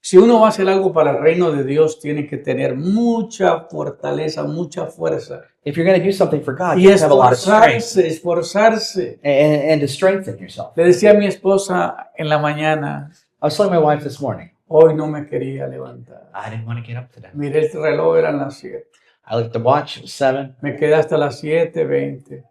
Si uno va a hacer algo para el reino de Dios, tiene que tener mucha fortaleza, mucha fuerza. If you're going to do something for God, Y you have to have a lot of strength esforzarse. and to strengthen yourself. Le decía a mi esposa en la mañana, I was telling my wife this morning, hoy no me quería levantar. I didn't want to get up today. Miré el reloj, eran las 7. I looked at the watch, it was 7. Me quedé hasta las 7:20.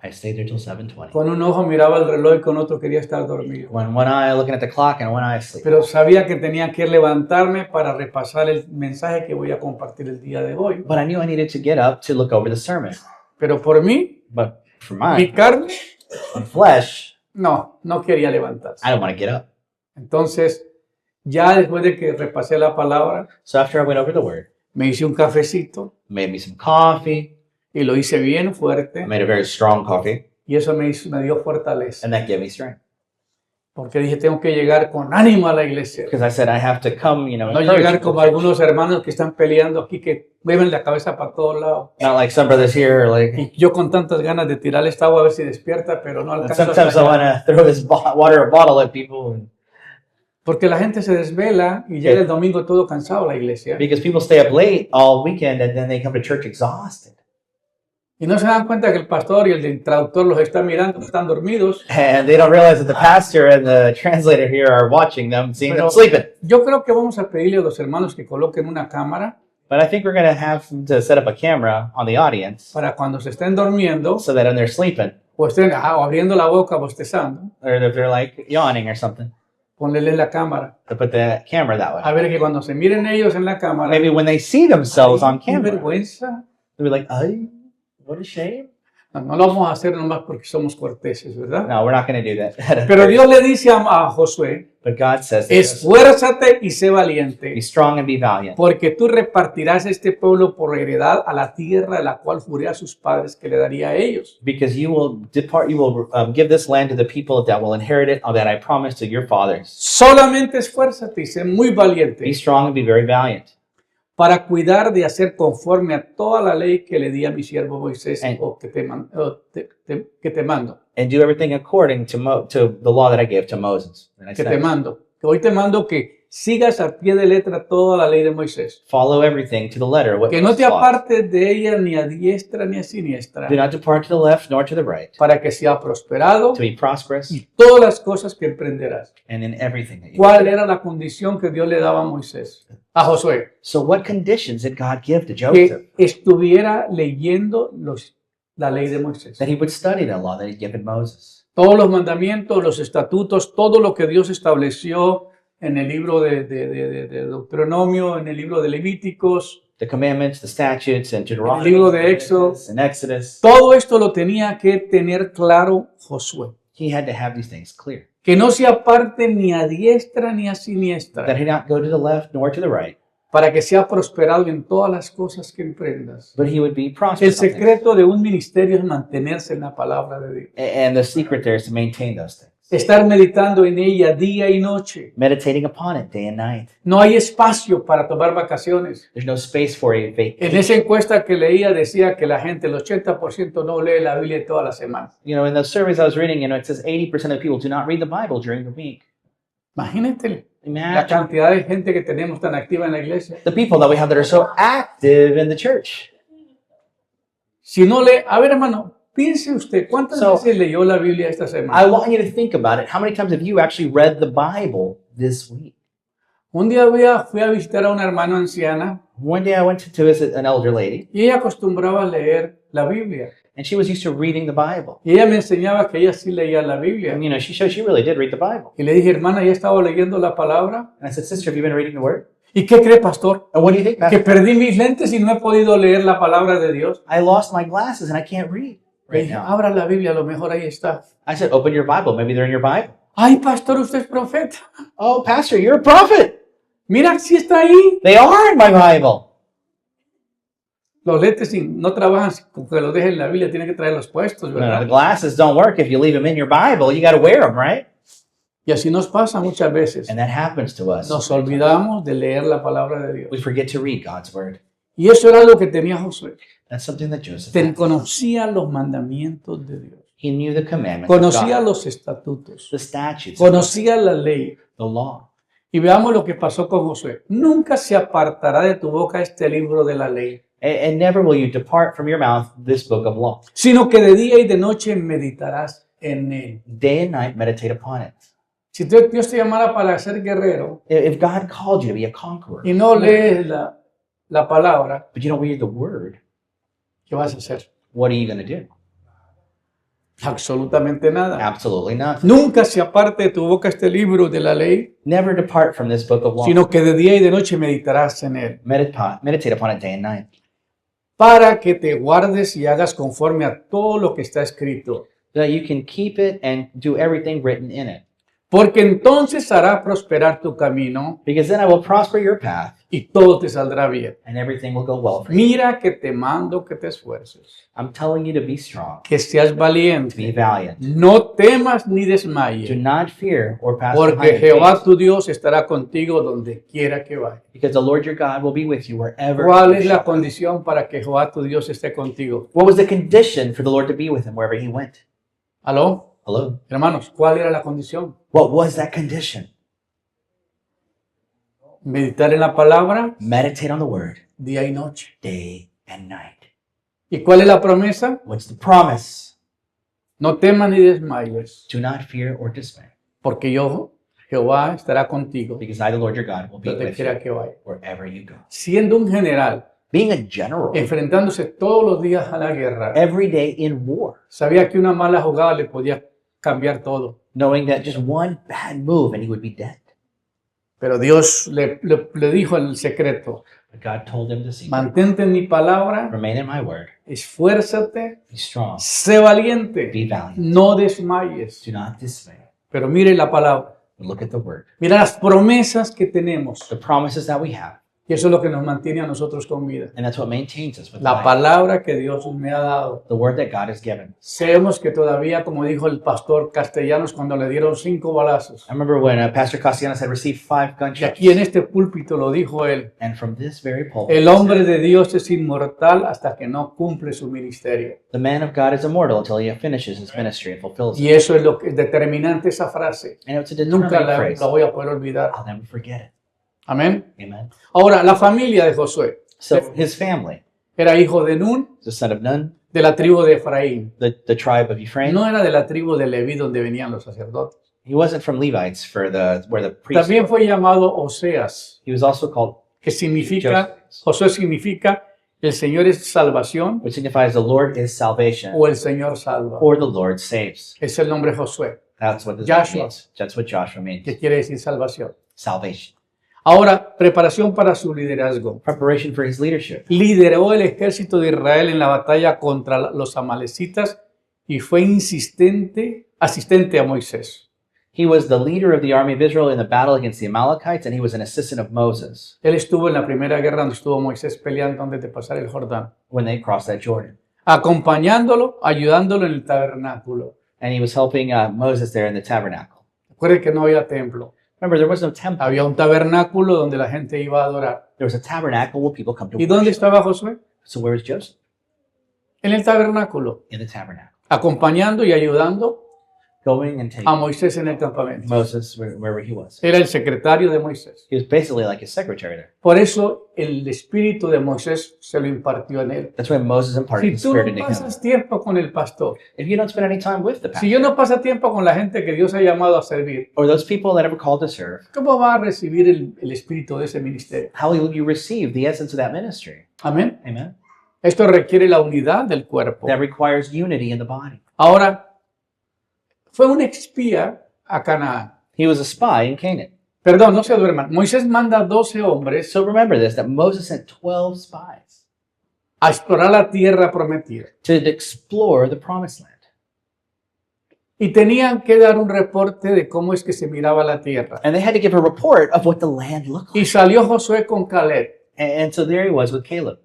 I stayed there till 7:20. Con un ojo miraba el reloj y con otro quería estar dormido. When one eye looking at the clock and one eye asleep. Pero sabía que tenía que levantarme para repasar el mensaje que voy a compartir el día de hoy. But I knew I needed to get up to look over the sermon. Pero por mí, But for mi mine, carne, my flesh, no quería levantarse. I don't want to get up. Entonces, ya después de que repasé la palabra, So after I went over the word, me hice un cafecito made me some coffee. y lo hice bien I fuerte made a very strong coffee, y eso me dio fortaleza. and that gave me strength. Porque dije, tengo que llegar con ánimo a la iglesia. because I said I have to come, No encourage llegar people como to church. algunos hermanos que están peleando aquí, que mueven la cabeza para todos lados. Not like some brothers here, are like, Y yo con tantas ganas de tirarle esta agua a ver si despierta, pero no and alcanzo hasta sometimes I allá. want to throw this water bottle at people Porque la gente se desvela y llega el domingo todo cansado a la iglesia. because people stay up late all weekend and then they come to church exhausted. Y no se dan cuenta que el pastor y el traductor los están mirando, están dormidos. And they don't realize that the pastor and the translator here are watching them, seeing them Pero sleeping. yo creo que vamos a pedirle a los hermanos que coloquen una cámara But I think we're going to have to set up a camera on the audience para cuando se estén durmiendo so that when they're sleeping o estén o abriendo la boca, bostezando, or if they're like yawning or something, ponle la cámara. to put the camera that A way. ver que cuando se miren ellos en la cámara, Maybe when they see themselves on qué camera, vergüenza. they'll be like, "Ay, what a shame." No, no lo vamos a hacer nomás porque somos corteses, ¿verdad? No, we're not going to do that. Pero Dios le dice a Josué, But God says, to us, esfuérzate y sé be valiente, strong and be valiant, porque tú repartirás este pueblo por heredad a la tierra de la cual juré a sus padres que le daría a ellos. because you will give this land to the people that will inherit it, that I promised to your fathers. Solamente esfuérzate y sé muy Be valiente strong and be very valiant, para cuidar de hacer conforme a toda la ley que le di a mi siervo Moisés o que te mando. and do everything according to the law that I gave to Moses. And I Que te said, mando. Que hoy te mando que sigas a pie de letra toda la ley de Moisés. follow everything to the letter. What Que no te Moses taught. apartes de ella ni a diestra ni a siniestra, Do not depart to the left nor to the right, para que sea prosperado to be prosperous y todas las cosas que emprenderás. and in everything that you do. ¿Cuál era la condición que Dios le daba a Moisés? A Josué. So what conditions did God give to Joseph? Que estuviera leyendo la ley de Moisés. That he would study the law that he'd given Moses. Todos los mandamientos, los estatutos, todo lo que Dios estableció en el libro de Deuteronomio, en el libro de Levíticos, The commandments, the statutes, and Deuteronomy, libro de Éxodo. and Exodus. todo esto lo tenía que tener claro Josué. He had to have these things clear. Que no se aparte ni a diestra ni a siniestra, That he not go to the left nor to the right, para que sea prosperado en todas las cosas que emprendas. but he would be El prosperous. on things. secreto de un ministerio es mantenerse en la palabra de Dios. And the secret there is to maintain those things. Estar meditando en ella día y noche. Meditating upon it day and night. No hay espacio para tomar vacaciones. There's no space for a En vacation. esa encuesta que leía decía que la gente, el 80% no lee la Biblia toda la semana. In those surveys I was reading, it says 80% of people do not read the Bible during the week. Imagínate la Imagine cantidad de gente que tenemos tan activa en la iglesia. the people that we have that are so active in the church. Si no lee, a ver hermano, piense usted, ¿cuántas So, veces leyó la Biblia esta I semana? want you to think about it. How many times have you actually read the Bible this week? Un día fui a visitar a una hermana anciana One day I went to visit an elder lady, y ella acostumbraba a leer la Biblia. and she was used to reading the Bible. Y ella me enseñaba que ella sí leía la Biblia. And she showed she really did read the Bible. Y le dije, hermana, ¿ya estaba leyendo la palabra? And I said, sister, have you been reading the Word? ¿Y qué cree, pastor? And what do you think, Que Pastor? perdí mis lentes y no he podido leer la palabra de Dios. I lost my glasses and I can't read Le right dije, now. abra la Biblia, a lo mejor ahí está. I said, open your Bible. Maybe they're in your Bible. Ay, pastor, usted es profeta. Oh, Pastor, you're a prophet. Mira, sí está ahí. They are in my Bible. Los lentes no trabajan con que los dejen en la Biblia, tienen que traerlos puestos, The ¿verdad? glasses don't work if you leave them in your Bible. You got to wear them, right? Y así nos pasa muchas veces. And that happens to us. Nos olvidamos de leer la palabra de Dios. We forget to read God's Word. Y eso era lo que tenía Josué. That's something that Joseph had. Conocía los mandamientos de Dios. He knew the commandments of Conocía God, los estatutos. the statutes, Conocía la ley. the law. Y veamos lo que pasó con Josué. Nunca se apartará de tu boca este libro de la ley, And never will you depart from your mouth this book of law. sino que de día y de noche meditarás en él. Day and night meditate upon it. Si Dios te llamara para ser guerrero If God called you to be a conqueror, y no lees la palabra, but you don't read the Word, ¿qué vas a hacer? what are you going to do? Absolutamente nada. Absolutely nothing. Nunca se aparte de tu boca este libro de la ley, Never depart from this book of law. sino que de día y de noche meditarás en él, Meditate upon it day and night, para que te guardes y hagas conforme a todo lo que está escrito. so that you can keep it and do everything written in it. porque entonces hará prosperar tu camino because then I will prosper your path y todo te saldrá bien. and everything will go well for you. Mira que te mando que te esfuerces, I'm telling you to be strong, que seas be valiente, valiant. no temas ni Do desmayes, not fear or pass porque behind in Jehová faith, tu Dios estará contigo donde quiera que vayas. because the Lord your God will be with you wherever ¿Cuál you es shall la go. condición para que Jehová tu Dios esté contigo? What was the condition for the Lord to be with him wherever he went? ¿Aló? Hello? Hermanos, ¿cuál era la condición? What was that condition? Meditar en la palabra Meditate on the word día y noche. day and night. ¿Y cuál es la promesa? What's the promise? No temas ni desmayes, Do not fear or dismay, porque yo, Jehová, estará contigo because I, the Lord your God, will be donde with quiera you que vaya. wherever you go. Siendo un general, Being a general enfrentándose todos los días a la guerra, every day in war, sabía que una mala jugada le podía cambiar todo. knowing that just one bad move and he would be dead. Pero Dios le dijo el secreto: But God told him to see, mantente en mi palabra, remain in my word, esfuérzate, be strong, sé valiente, be valiant, no desmayes. do not dismay. Pero mire la palabra, But look at the word, mira las promesas que tenemos. the promises that we have, Y eso es lo que nos mantiene a nosotros con vida. and that's what maintains us with La life. palabra que Dios me ha dado. The word that God has given. Sabemos que todavía, como dijo el pastor Castellanos cuando le dieron 5 balazos, I remember when Pastor Castellanos had received 5 y gunshots, aquí en este púlpito lo dijo él: and from this very pulpit, el hombre de Dios es inmortal hasta que no cumple su ministerio. the man of God is immortal until he finishes his ministry and fulfills Y it. eso es lo que es determinante, esa frase. And it's a Nunca determined la phrase. voy a poder olvidar. I'll never forget it. Amén. Amen. Ahora, la familia de Josué So his family, era hijo de Nun, the son of Nun, de la tribu de Efraín. the tribe of Ephraim, No era de la tribu de Leví donde venían los sacerdotes. he wasn't from Levites where the priests También were. fue llamado Oseas, He was also called que significa, Joseph, Josué significa el Señor es salvación which signifies the Lord is salvation o el Señor salva. or the Lord saves. Es el nombre Josué, That's what this Joshua. means. That's what Joshua means. que quiere decir salvación. Salvation. Ahora, preparación para su liderazgo. Preparation for his leadership. Lideró el ejército de Israel en la batalla contra los amalecitas y fue asistente a Moisés. He was the leader of the army of Israel in the battle against the Amalekites, and he was an assistant of Moses Él estuvo en la primera guerra donde estuvo Moisés peleando antes de pasar el Jordán, when they crossed that Jordan. acompañándolo, ayudándolo en el tabernáculo. And he was helping Moses there in the tabernacle. Recuerde que no había templo, Remember, there was no temple. había un tabernáculo donde la gente iba a adorar. There was a tabernacle where people come to ¿Y dónde worship. estaba Josué? So where was Joseph? En el tabernáculo, In the tabernacle. acompañando y ayudando Going and a taking Moisés en el campamento. Moses wherever he was. Era el secretario de Moisés. He was basically like his secretary there. Por eso el espíritu de Moisés se lo impartió en él. That's why Moses imparted the Si tú spirit no into him. pasas tiempo con el pastor, If you don't spend any time with the si pastor, yo no paso tiempo con la gente que Dios ha llamado a servir, or those people that ever called to serve, ¿cómo va a recibir el espíritu de ese ministerio? how will you receive the essence of that ministry? Amén. Amen. Esto requiere la unidad del cuerpo. That requires unity in the body. Ahora, fue un espía a Canaán. He was a spy in Canaan. Perdón, no se duerman. Moisés manda 12 hombres So remember this, that Moses sent 12 spies a explorar la tierra prometida. to explore the promised land. Y tenían que dar un reporte de cómo es que se miraba la tierra. And they had to give a report of what the land looked Y like. salió Josué con Caleb And so there he was with Caleb.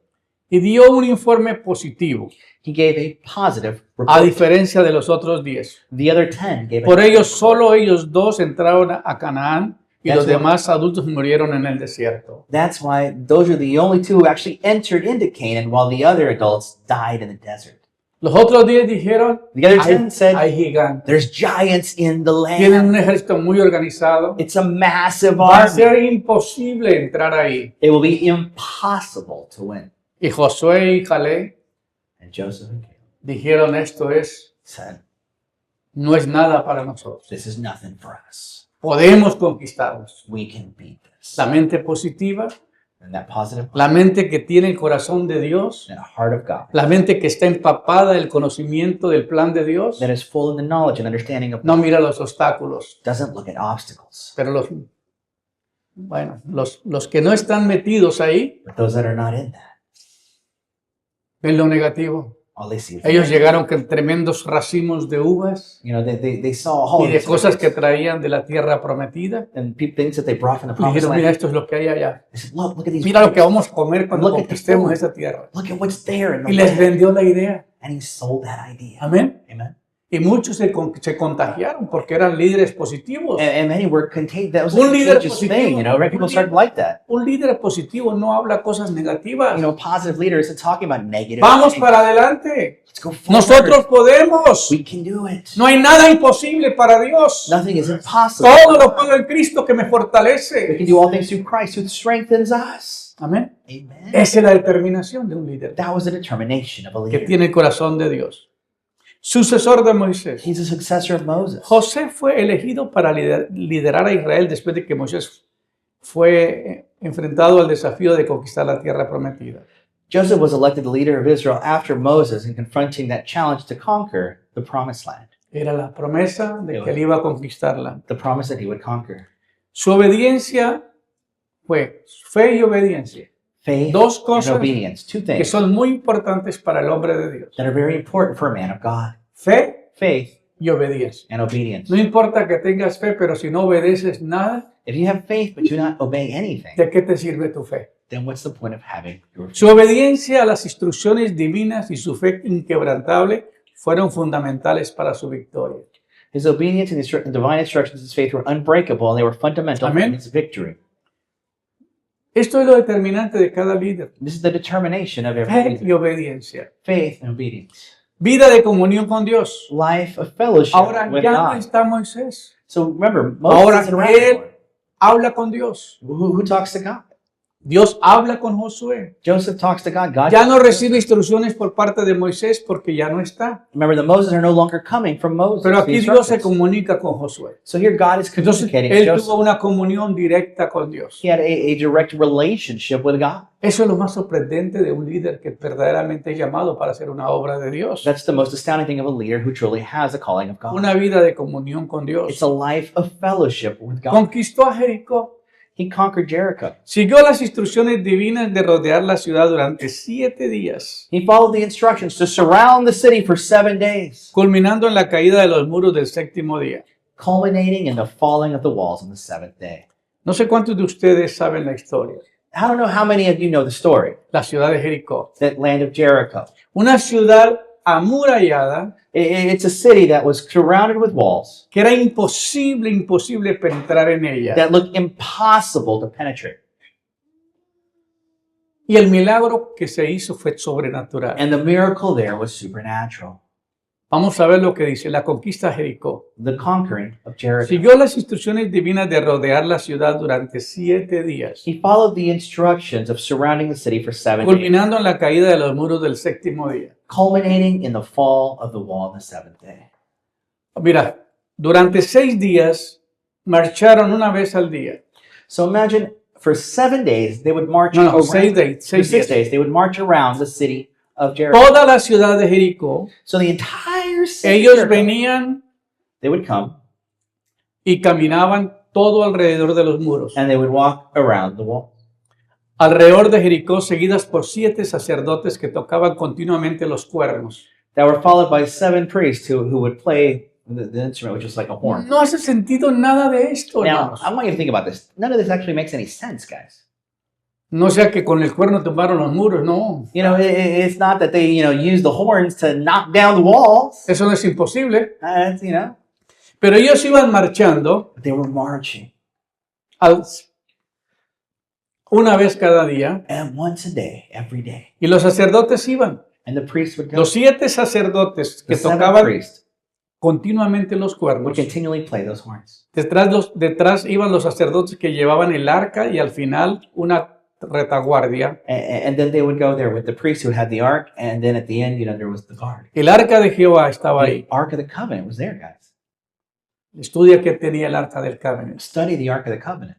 y dio un informe positivo, He gave a positive a report. diferencia de los otros 10. The other 10 gave Por a ellos, solo ellos 2 entraron a Canaán y That's los why- demás adultos murieron en el desierto. That's why those are the only 2 who actually entered into Canaan, while the other adults died in the desert. Los otros 10 dijeron: The other hay, 10 said, hay gigantes, there's giants in the tienen un land. ejército muy organizado, It's a massive va a army. ser imposible entrar ahí. It will be impossible to win. Y Josué y Caleb And Joseph and Caleb dijeron: esto said, no es nada para nosotros. this is nothing for us. Podemos conquistarlos. We can beat this. La mente positiva, And that positive la mente que tiene el corazón de Dios, and heart of God la mente que está empapada del conocimiento del plan de Dios, that is full of the knowledge and understanding of no God mira los obstáculos. doesn't look at obstacles. Pero los que no están metidos ahí But those that are not in that ven lo negativo. All they see is Ellos llegaron con tremendos racimos de uvas they saw all y of de these cosas que grapes traían de la tierra prometida. and things that they brought from the Y promised dijeron, mira, land. esto es lo que hay allá. They said, look at these Mira lo que grapes. vamos a comer cuando Look at the conquistemos food. esa tierra. Look at what's there in the Y les land. vendió la idea. And he sold that idea. Amén. Amen. Y muchos se contagiaron porque eran líderes positivos. And many were contagied. That was a Un líder contagious thing, right? People started like that. Un líder positivo no habla cosas negativas. A positive leader isn't talking about negative Vamos things. para adelante. Let's go forward. Nosotros podemos. We can do it. No hay nada imposible para Dios. Nothing is impossible. Todo lo puedo en Cristo que me We fortalece. can do all things through Christ who strengthens us. Amén. Amen. Esa es la determinación de un líder That was the determination of a que leader. tiene el corazón de Dios. Sucesor de Moisés. He's a successor of Moses. José fue elegido para liderar a Israel después de que Moisés fue enfrentado al desafío de conquistar la tierra prometida. Joseph was elected the leader of Israel after Moses in confronting that challenge to conquer the promised land. Era la promesa de que él iba a conquistarla. The promise that he would conquer. Su obediencia fue fe y obediencia, Faith Dos and cosas obedience. Two que things son muy importantes para el hombre de Dios. that are very important for a man of God. Fe Faith y obediencia. and obedience. No importa que tengas fe, pero si no obedeces nada, If you have faith but you not obey anything, ¿de qué te sirve tu fe? then what's the point of having your faith? Su obediencia a las instrucciones divinas y su fe inquebrantable fueron fundamentales para su victoria. His obedience and the divine instructions of his faith were unbreakable and they were fundamental Amen. for his victory. Esto es lo determinante de cada líder. This is the determination of every Fe leader. y obediencia. Faith and obedience. Vida de comunión con Dios. Life of fellowship Ahora with ya no God. está Moisés. So remember, Moses Ahora isn't around él anymore. habla con Dios. Who talks to God? Dios habla con Josué. Joseph talks to God. God Ya no recibe instrucciones por parte de Moisés porque ya no está. Remember, the Moses are no longer coming from Moses. Pero the aquí Dios se instructions. comunica con Josué. So here God is Entonces communicating él with tuvo Joseph. una comunión directa con Dios. He had a direct relationship with God. Eso es lo más sorprendente de un líder que verdaderamente es llamado para hacer una obra de Dios. That's the most astounding thing of a leader who truly has a calling of God. Una vida de comunión con It's Dios. a life of fellowship with God. Conquistó a Jericó. He conquered Jericho. Siguió las instrucciones divinas de rodear la ciudad durante 7 días, He followed the instructions to surround the city for 7 days, culminando en la caída de los muros del 7º día. culminating in the falling of the walls on the 7th day. No sé cuántos de ustedes saben la historia. I don't know how many of you know the story, La ciudad de Jericó. that land of Jericho. Una ciudad amurallada It's a city that was surrounded with walls que era imposible penetrar en ella. that looked impossible to penetrate. Y el milagro que se hizo fue sobrenatural. And the miracle there was supernatural. Vamos a ver lo que dice la conquista de Jericó. The conquering of Jericho. Siguió las instrucciones divinas de rodear la ciudad durante 7 días, He followed the instructions of surrounding the city for 7 days, culminando en la caída de los muros del 7º día. culminating in the fall of the wall on the 7th day. Mira, durante 6 días marcharon una vez al día. So imagine for 7 days they would march No, around, 6 days. for 6 6 días. days they would march around the city of Jericho. Toda la ciudad de Jericó, So the entire city of ellos Jericho, venían they would come y caminaban todo alrededor de los muros. and they would walk around the wall. Alrededor de Jericó, seguidas por 7 sacerdotes que tocaban continuamente los cuernos. That were followed by 7 priests who would play the instrument, which is like a horn. No hace sentido nada de esto, Now, hermanos. I want you to think about this. None of this actually makes any sense, guys. No sea que con el cuerno tumbaron los muros, no. It's not that they, use the horns to knock down the walls. Eso no es imposible. It's, Pero ellos iban marchando but they were marching. Una vez cada día And once a day, every day. y los sacerdotes iban. And the priests would go. Los 7 sacerdotes que The 7 tocaban priests continuamente los would cuernos. continually play those horns. Detrás iban los sacerdotes que llevaban el arca y al final una retaguardia. And then they would go there with the priests who had the ark. And then at the end, there was the guard. El arca de Jehová estaba ahí. The ark of the covenant was there, guys. Estudia qué tenía el arca del covenant. Study the ark of the covenant.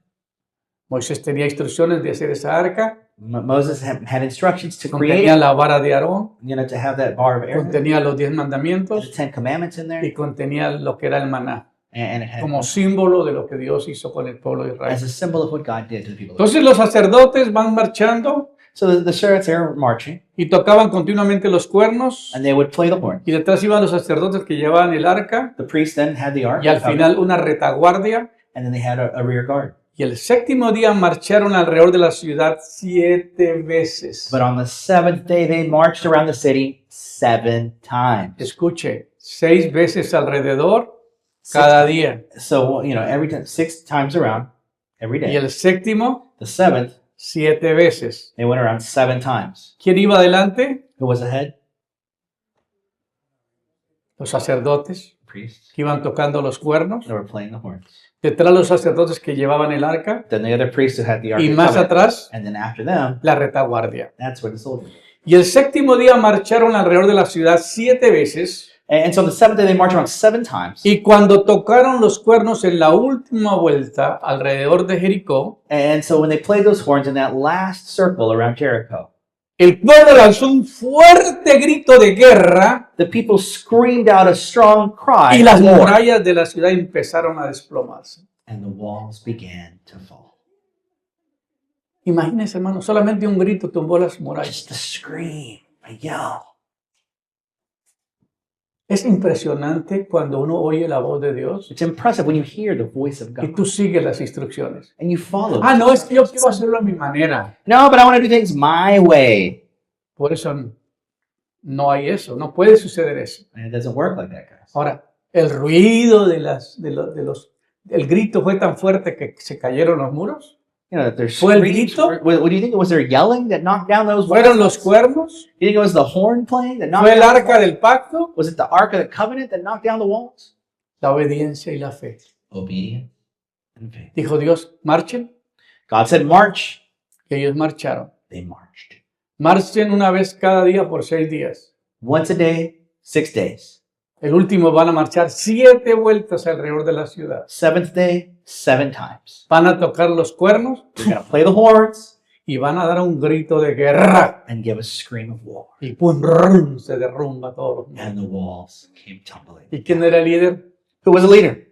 Moisés tenía instrucciones de hacer esa arca. Moses had instructions to Contenía create, la vara de Aarón. to have that bar of Aaron. Contenía los 10 The mandamientos 10 commandments in there. y contenía lo que era el maná, And it had como símbolo de lo que Dios hizo con el pueblo de Israel. as a symbol of what God did to the people. Entonces los sacerdotes van marchando So the chariots are marching, y tocaban continuamente los cuernos, and they would play the horn. y detrás iban los sacerdotes que llevaban el arca, The priest then had the ark, y al final una retaguardia. and then they had a rear guard. Y el séptimo día marcharon alrededor de la ciudad 7 veces. But on the seventh day, they marched around the city 7 times. Escuche, 6 veces alrededor cada día. So, every time, 6 times around every Y day. el séptimo, The seventh, 7 veces. they went around 7 times. ¿Quién iba adelante? Who was ahead? Los sacerdotes Priests. que iban tocando los cuernos. They were playing the horns. Detrás los sacerdotes que llevaban el arca. Then the other priests who had the ark. Y of más covenant. atrás, And then after them, la retaguardia. that's where the soldiers were. Y el séptimo día marcharon alrededor de la ciudad 7 veces. And so the seventh day, they marched around 7 times. Y cuando tocaron los cuernos en la última vuelta alrededor de Jericó, And so when they played those horns in that last circle around Jericho, el pueblo lanzó un fuerte grito de guerra the people screamed out a strong cry, y las of war, murallas de la ciudad empezaron a desplomarse. and the walls began to fall. Imagínense, hermano, solamente un grito tumbó las murallas. Just a scream, a yell. Es impresionante cuando uno oye la voz de Dios It's impressive when you hear the voice of y God tú sigues las instrucciones. and you follow. Ah, no, es que yo quiero hacerlo a mi manera. No, but I want to do things my way. Por eso no hay eso, no puede suceder eso. And it doesn't work like that, guys. Ahora, el ruido el grito fue tan fuerte que se cayeron los muros. That their ¿Fue el screams grito? were- what do you think? Was there yelling that knocked down those ¿Fueron walls? los cuernos? You think it was the horn playing that knocked ¿Fue el down the arca walls? del pacto? Was it the Ark of the Covenant that knocked down the walls? La obediencia y la fe. Obedience and faith. Dijo Dios, marchen. God said, march. Y ellos marcharon. They marched. Marchen una vez cada día por 6 días. Once a day, 6 days. El último van a marchar 7 vueltas alrededor de la ciudad. Seventh day, 7 times. Van a tocar los cuernos We're going to play the horns y van a dar un grito de guerra. and give a scream of war. Y pum, rum, se derrumba todos los muros. And the walls came tumbling. ¿Y quién era el líder? Who was the leader?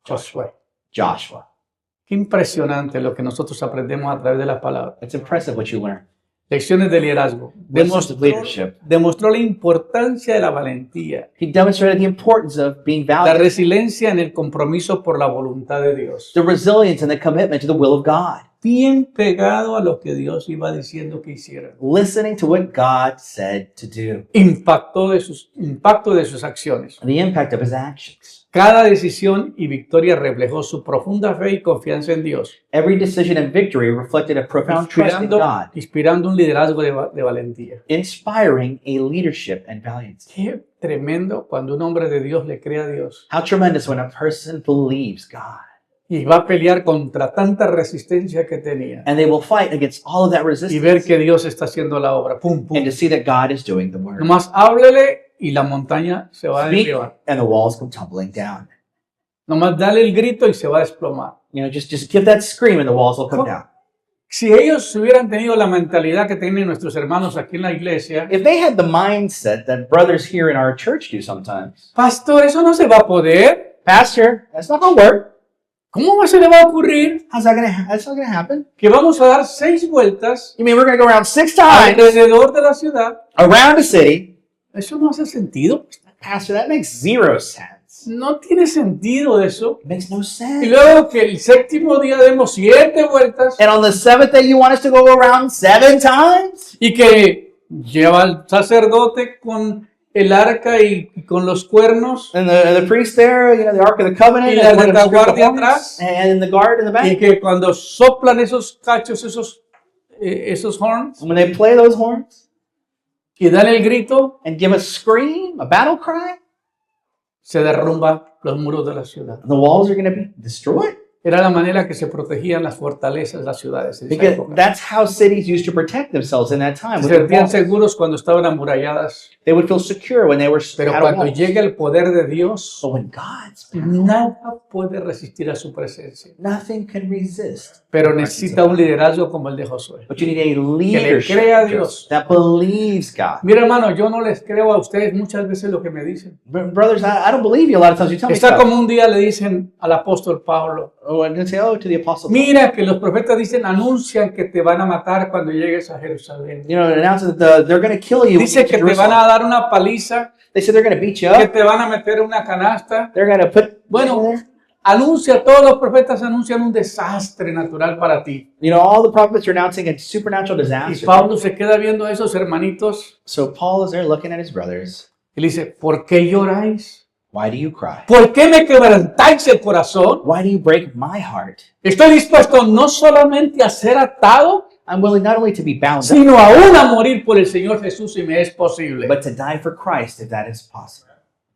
Josué. Joshua. Qué impresionante lo que nosotros aprendemos a través de la palabra. It's impressive what you learn. Lecciones de liderazgo. Lessons of leadership. Demostró la importancia de la valentía, He demonstrated the importance of being la valiant, resiliencia en el compromiso por la voluntad de Dios. the resilience and the commitment to the will of God. Bien pegado a lo que Dios iba diciendo que hicieran. Listening to what God said to do. Impacto de sus acciones. The impact of his actions. Cada decisión y victoria reflejó su profunda fe y confianza en Dios, Every decision and victory reflected a profound trust in God, inspirando un liderazgo de valentía. inspiring a leadership and valiance. Qué tremendo cuando un hombre de Dios le cree a Dios How tremendous when a person believes God. y va a pelear contra tanta resistencia que tenía And they will fight against all of that y ver resistance que Dios está haciendo la obra. Pum, pum. and to see that God is doing the work. Nomás háblele y la montaña se va a Speak derribar. and the walls come tumbling down. Nomás dale el grito y se va a desplomar. Just give that scream and the walls will come down. Si ellos hubieran tenido la mentalidad que tienen nuestros hermanos aquí en la iglesia, If they had the mindset that brothers here in our church do sometimes, pastor, eso no se va a poder. Pastor, that's not going to work. ¿Cómo se le va a ocurrir That's not gonna happen. que vamos a dar 6 vueltas You mean we're going to go around 6 times alrededor de la ciudad? around the city? Eso no hace sentido. Pastor, that makes zero sense. No tiene sentido eso. It makes no Y sense. luego que el séptimo día demos 7 vueltas And on the 7th day, you want us to go around 7 times? y que lleva al sacerdote con el arca y con los cuernos And the priest there, the Ark of the Covenant, Y la and one of the retaguardia horns, atrás. and the guard in the y back. que cuando soplan esos cachos, esos horns And when they play those horns y dan el grito, and give a scream, a battle cry, se derrumba los muros de la ciudad. the walls are going to be destroyed. Era la manera que se protegían las fortalezas, las ciudades en esa Because época. that's how cities used to protect themselves in that time. Se with the sentían walls. seguros cuando estaban amuralladas, They would feel secure when they were pero out of cuando walls. llega el poder de Dios, But when God's nada puede resistir a su presencia. nothing can resist. Pero necesita un liderazgo como el de Josué. But you need a crea a leadership Dios. that believes God. Mira, hermano, yo no les creo a ustedes muchas veces lo que me dicen. Brothers, I don't believe you a lot of times. You tell me Está stuff. como un día le dicen al apóstol Pablo, and they say, oh, to the apostle Paul. Mira que los profetas dicen, anuncian que te van a matar cuando llegues a Jerusalén. You know, it announces that they're going to kill you. when you Dice get que to te van Jerusalem. a dar una paliza, They say they're going to beat you que up. te van a meter en una canasta. They're going to put Bueno, anuncia, todos los profetas anuncian un desastre natural para ti. you know, all the prophets are announcing a supernatural Y disaster. Pablo se queda viendo a esos hermanitos So Paul is there looking at his brothers. y le dice, ¿por qué lloráis? Why do you cry? ¿Por qué me quebrantáis el corazón? Why do you break my heart? Estoy dispuesto no solamente a ser atado, I'm willing not only to be bound up, sino aún a morir por el Señor Jesús si me es posible. but to die for Christ if that is possible.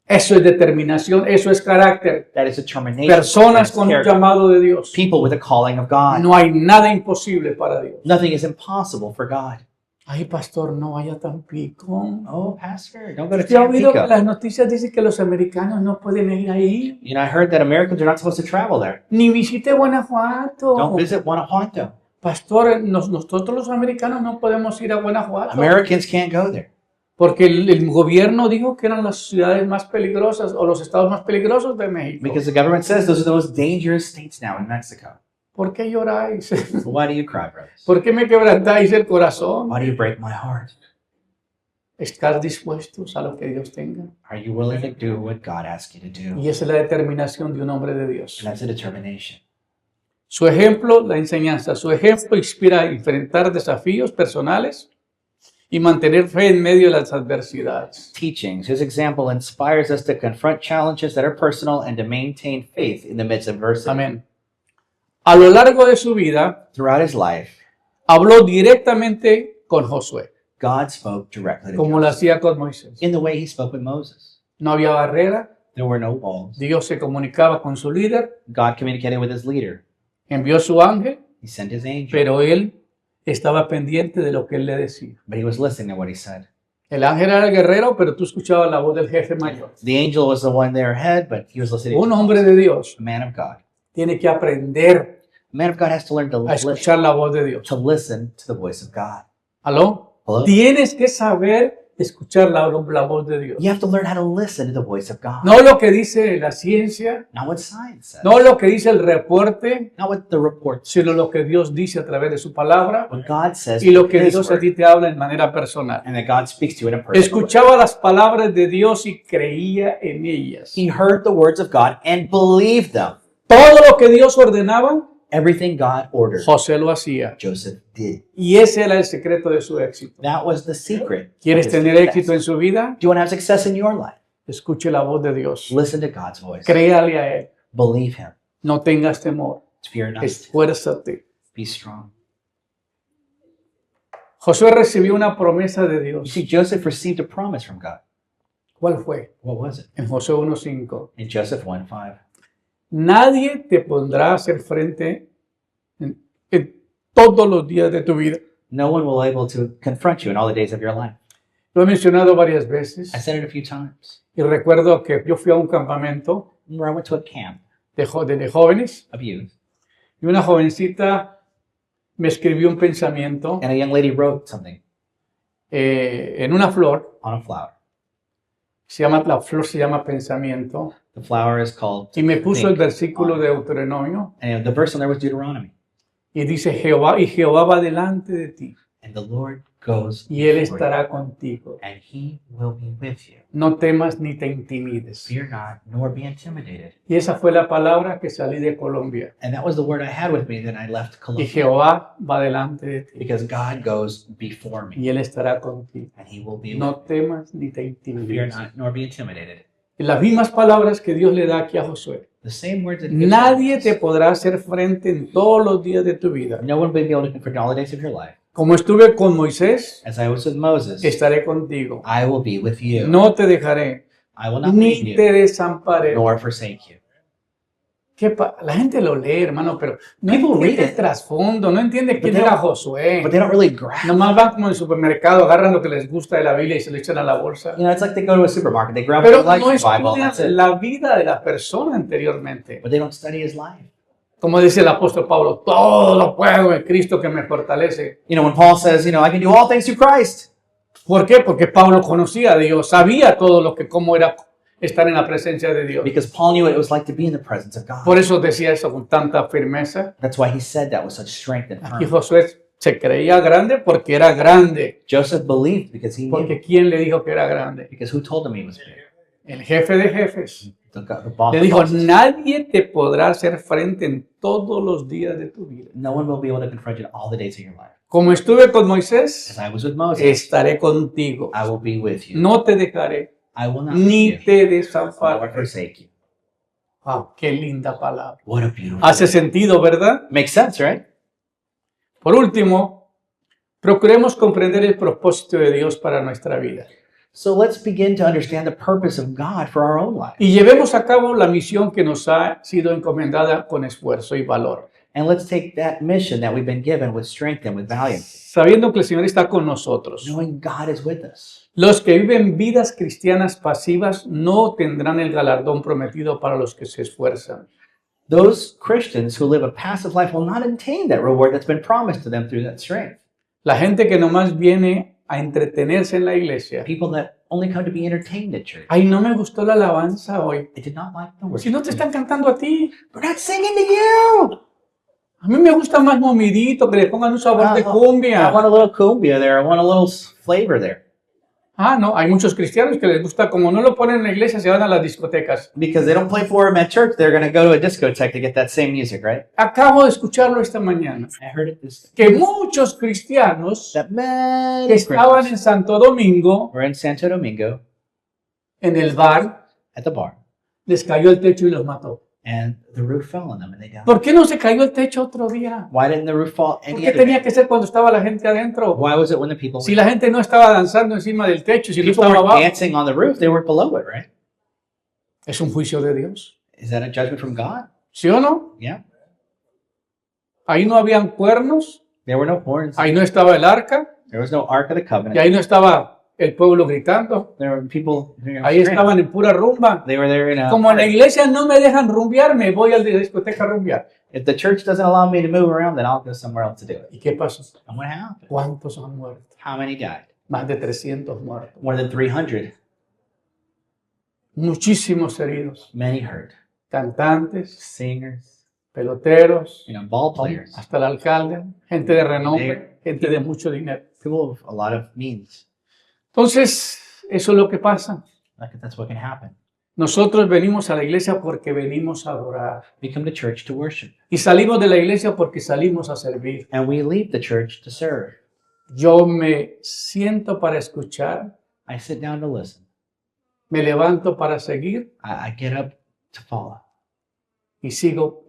Eso es determinación, eso es carácter. That is determination. Personas That con is un character. llamado de Dios. People with a calling of God. No hay nada imposible para Dios. Nothing is impossible for God. Ay, pastor, no vaya tan picón. Oh, pastor, don't go to Usted ha oído que Tampico. las noticias dicen que los americanos no pueden ir ahí. You know, I heard that Americans are not supposed to travel there. Ni visite Guanajuato. Don't visit Guanajuato. Pastor, nosotros los americanos no podemos ir a Guanajuato. Americans can't go there. Porque el gobierno dijo que eran las ciudades más peligrosas o los estados más peligrosos de México. Because the government says those are the most dangerous states now in Mexico. ¿Por qué lloráis? So why do you cry, brothers? ¿Por qué me quebrantáis el corazón? Why do you break my heart? ¿Estar dispuestos a lo que Dios tenga? Are you willing to do what God asks you to do? Y esa es la determinación de un hombre de Dios. And that's a determination. Su ejemplo, la enseñanza. Su ejemplo inspira a enfrentar desafíos personales y mantener fe en medio de las adversidades. Teachings. His example inspires us to confront challenges that are personal and to maintain faith in the midst of adversity. Amén. A lo largo de su vida, Throughout his life, habló directamente con Josué, God spoke directly to como lo Joseph hacía con Moisés. in the way he spoke with Moses. No había barrera, There were no walls. Dios se comunicaba con su líder, God communicated with his leader. envió su ángel, He sent his angel, pero él estaba pendiente de lo que él le decía. but he was listening to what he said. El ángel era el guerrero, pero tú escuchabas la voz del jefe mayor. The angel was the one there ahead, but he was listening Un to hombre de Dios a man of God. tiene que aprender A man of God has to learn a escuchar la voz de Dios. to listen to the voice of God. ¿Aló? Hello? Tienes que saber escuchar la voz de Dios. You have to learn how to listen to the voice of God. No lo que dice la ciencia, Not what science says. no lo que dice el reporte, Not what the report says. sino lo que Dios dice a través de su palabra What God says y lo que in his Dios a word, ti te habla en manera personal. and that God speaks to you in a personal way. Escuchaba las palabras de Dios y creía en ellas. He heard the words of God and believed them. Todo lo que Dios ordenaba, Everything God ordered, José lo hacía. Joseph did. Y ese era el secreto de su éxito. That was the secret. ¿Quieres of his tener success. éxito en su vida? Do you want to have success in your life? Escuche la voz de Dios. Listen to God's voice. Créale a Él. Believe Him. No tengas temor. Fear not. Esfuérzate. Be strong. Josué recibió una promesa de You Dios. see, Joseph received a promise from God. ¿Cuál fue? What was it? En Josué 1:5. In Joseph 1:5. Nadie te pondrá a hacer frente en todos los días de tu vida. No one will be able to confront you in all the days of your life. Lo he mencionado varias veces I said it a few times. y recuerdo que yo fui a un campamento Remember, I went to a camp de jóvenes of youth, y una jovencita me escribió un pensamiento and a young lady wrote something en una flor. on a flower. La flor se llama pensamiento. The flower is called Y me puso el think. versículo de Deuteronomio And the verse on there was Deuteronomy. y dice Jehová va delante de ti And the Lord goes y Él before you, estará contigo. and He will be with you. No temas ni te intimides. Fear not, nor be intimidated. Y esa fue la palabra que salí de Colombia. And that was the word I had with me then I left Y Colombia. Jehová va delante de ti Because God goes before me, y Él estará contigo. and He will be with No temas ni te me. Fear intimides. not, nor be intimidated. Y las mismas palabras que Dios le da aquí a Josué. The same words that He gives Nadie to te podrá hacer frente en todos los días de tu vida. No one will be able to confront all the days of your life. Como estuve con Moisés, As I was with Moses, estaré contigo. I will be with you. No te dejaré, I will not leave ni you, te desamparé. nor forsake you. La gente lo lee, hermano, pero no People entiende read el it. trasfondo, no entiende quién they era don't- Josué. But they don't really grasp. Nomás van como en el supermercado, agarran lo que les gusta de la Biblia y se lo echan a la bolsa. You know, it's like they go to a supermarket, they grab Pero the life no Bible, and estudian that's it. la vida de la persona anteriormente. But they don't study his life. Como dice el apóstol Pablo, todo lo puedo en Cristo que me fortalece. You know, when Paul says, I can do all things through Christ. ¿Por qué? Porque Pablo conocía a Dios, sabía todo lo que cómo era estar en la presencia de Dios. because Paul knew what it was like to be in the presence of God. Por eso decía eso con tanta firmeza. That's why he said that with such strength and Aquí firmness. Josué se creía grande porque era grande. Joseph believed because he knew. Porque ¿quién le dijo que era grande? Because who told him he was big? El jefe de jefes. The boss Le of dijo, bosses. nadie te podrá hacer frente en todos los días de tu vida. No one will be able to confront you all the days of your life. Como estuve con Moisés, As I was with Moses, estaré contigo. I will be with you. No te dejaré, I will not ni leave you, te nor desampararé. forsake you. Wow, qué linda palabra. What a beautiful Hace sentido, ¿verdad? Makes sense, right? Por último, procuremos comprender el propósito de Dios para nuestra vida. So let's begin to understand the purpose of God for our own life. Y llevemos a cabo la misión que nos ha sido encomendada con esfuerzo y valor, And let's take that mission that we've been given with strength and with valiancy, sabiendo que el Señor está con nosotros. knowing God is with us. Los que viven vidas cristianas pasivas no tendrán el galardón prometido para los que se esfuerzan. Those Christians who live a passive life will not attain that reward that's been promised to them through that strength. La gente que nomás viene a entretenerse en la iglesia. People that only come to be entertained at church. Ay, no me gustó la alabanza hoy. I did not like the Si worship. no te están cantando a ti. We're not singing to you. A mí me gusta más movidito, que le pongan un sabor de I cumbia. want a little cumbia there. I want a little flavor there. Ah, no, hay muchos cristianos que les gusta, como no lo ponen en la iglesia, se van a las discotecas. Because they don't play for them at church, they're going to go to a discotheque to get that same music, right? Acabo de escucharlo esta mañana, I heard it this que muchos cristianos that many que estaban en Christians Santo Domingo, were in Santo Domingo en el bar, at the bar, les cayó el techo y los mató. and the roof fell on them and they died. ¿Por qué no se cayó el techo otro día? Why didn't the roof fall ¿Por any qué other tenía day? que ser cuando estaba la gente adentro? Why was it when the people Si la gente no estaba danzando encima del techo, si no people estaba weren't abajo, dancing on the roof, they were below it, right? es un juicio de Dios. Is that a judgment from God? ¿Sí o no? Yeah. Ahí no habían cuernos, There were no horns. ahí no estaba el arca, There was no Ark of the y Covenant. ahí no estaba el pueblo gritando. There were people. Ahí estaban en pura rumba. They were there in a. Como en la iglesia no me dejan rumbear, me voy a la discoteca a rumbear. If the church doesn't allow me to move around, then I'll go somewhere else to do it. ¿Y qué pasó? And what happened? ¿Cuántos han muerto? How many died? Más de 300 muertos. More than 300. Muchísimos heridos. Many hurt. Cantantes, Singers, peloteros, ball players, hasta el alcalde, gente de renombre, gente de mucho dinero. people with a lot of means. Entonces, eso es lo que pasa. That's what can happen. Nosotros venimos a la iglesia porque venimos a adorar. We come to church to worship, Y salimos de la iglesia porque salimos a servir. and we leave the church to serve. Yo me siento para escuchar, I sit down to listen. me levanto para seguir I get up to follow. y sigo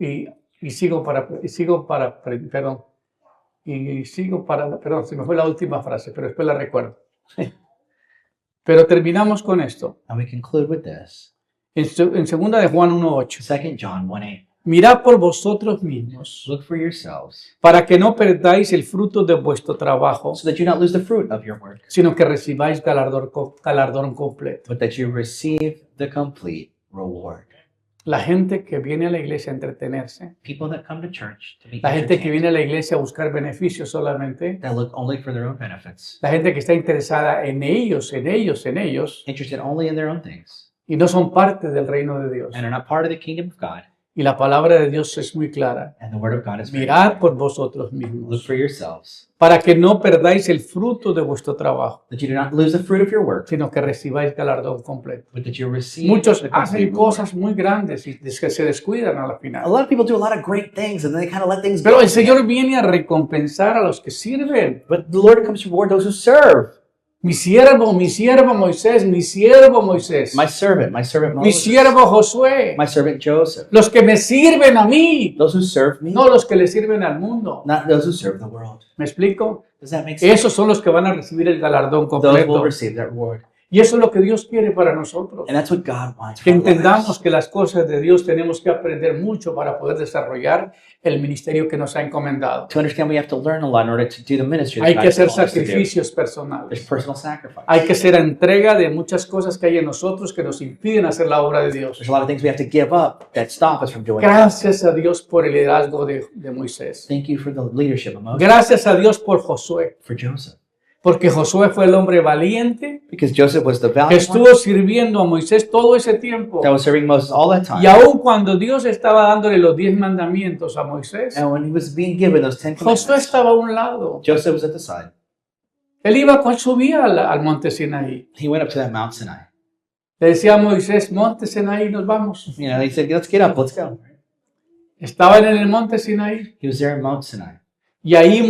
perdón, se me fue la última frase, pero después la recuerdo. Pero terminamos con esto. And we conclude with this. En segunda de Juan 1:8. 2 John 1:8. Mirad por vosotros mismos, Look for yourselves, para que no perdáis el fruto de vuestro trabajo, so that you not lose the fruit of your work, sino que recibáis galardón completo. but that you receive the complete reward. La gente que viene a la iglesia a entretenerse, People that come to church to be la gente que entertained, viene a la iglesia a buscar beneficios solamente, that look only for their own benefits, la gente que está interesada en ellos, interested only in their own things, y no son parte del reino de Dios. and are not part of the kingdom of God. Y la palabra de Dios es muy clara. And the word of God is very Mirad clear. por vosotros Look mismos, for yourselves, para que no perdáis el fruto de vuestro trabajo, that you do not lose the fruit of your work, sino que recibáis galardón completo. but that you receive Muchos the complete hacen reward. cosas muy grandes y que se descuidan a la A final. lot of people do a lot of great things and then they kind of let things Pero go. el Señor viene a recompensar a los que sirven. But the Lord comes to reward those who serve. Mi siervo Moisés, mi siervo Moisés, My servant mi Moses, siervo Josué, my servant Joseph. los que me sirven a mí, Those who serve me, no los que le sirven al mundo. not those who serve the world. ¿Me explico? Does that make sense? Esos son los que van a recibir el galardón Those will completo. receive that reward. Y eso es lo que Dios quiere para nosotros. And that's what God wants Que for our entendamos lives. que las cosas de Dios tenemos que aprender mucho para poder desarrollar el ministerio que nos ha encomendado. To understand, we have to learn a lot in order to do the ministry that Hay God que hacer has called us to do. sacrificios There's personales. personal sacrifice. Hay que hacer entrega de muchas cosas que hay en nosotros que nos impiden hacer la obra de Dios. There's a lot of things we have to give up that stop us from doing it. Gracias a Dios por el liderazgo de Moisés. Thank you for the leadership of Moses, Gracias a Dios por Josué. for Joseph. Porque Josué fue el hombre valiente because Joseph was the que valiant one estuvo sirviendo a Moisés todo ese tiempo. that was serving Moses all that Y time. aun cuando Dios estaba dándole los 10 mandamientos a Moisés, And when he was being given those 10 Josué commandments, estaba a un lado. Joseph was at the side. Él subía al monte Sinaí. He went up to that Mount Sinai. Le decía a Moisés, monte Sinaí, nos vamos. You know, he said, let's get up, let's go. Estaban en el monte Sinaí. He was there at Mount Sinai. Y ahí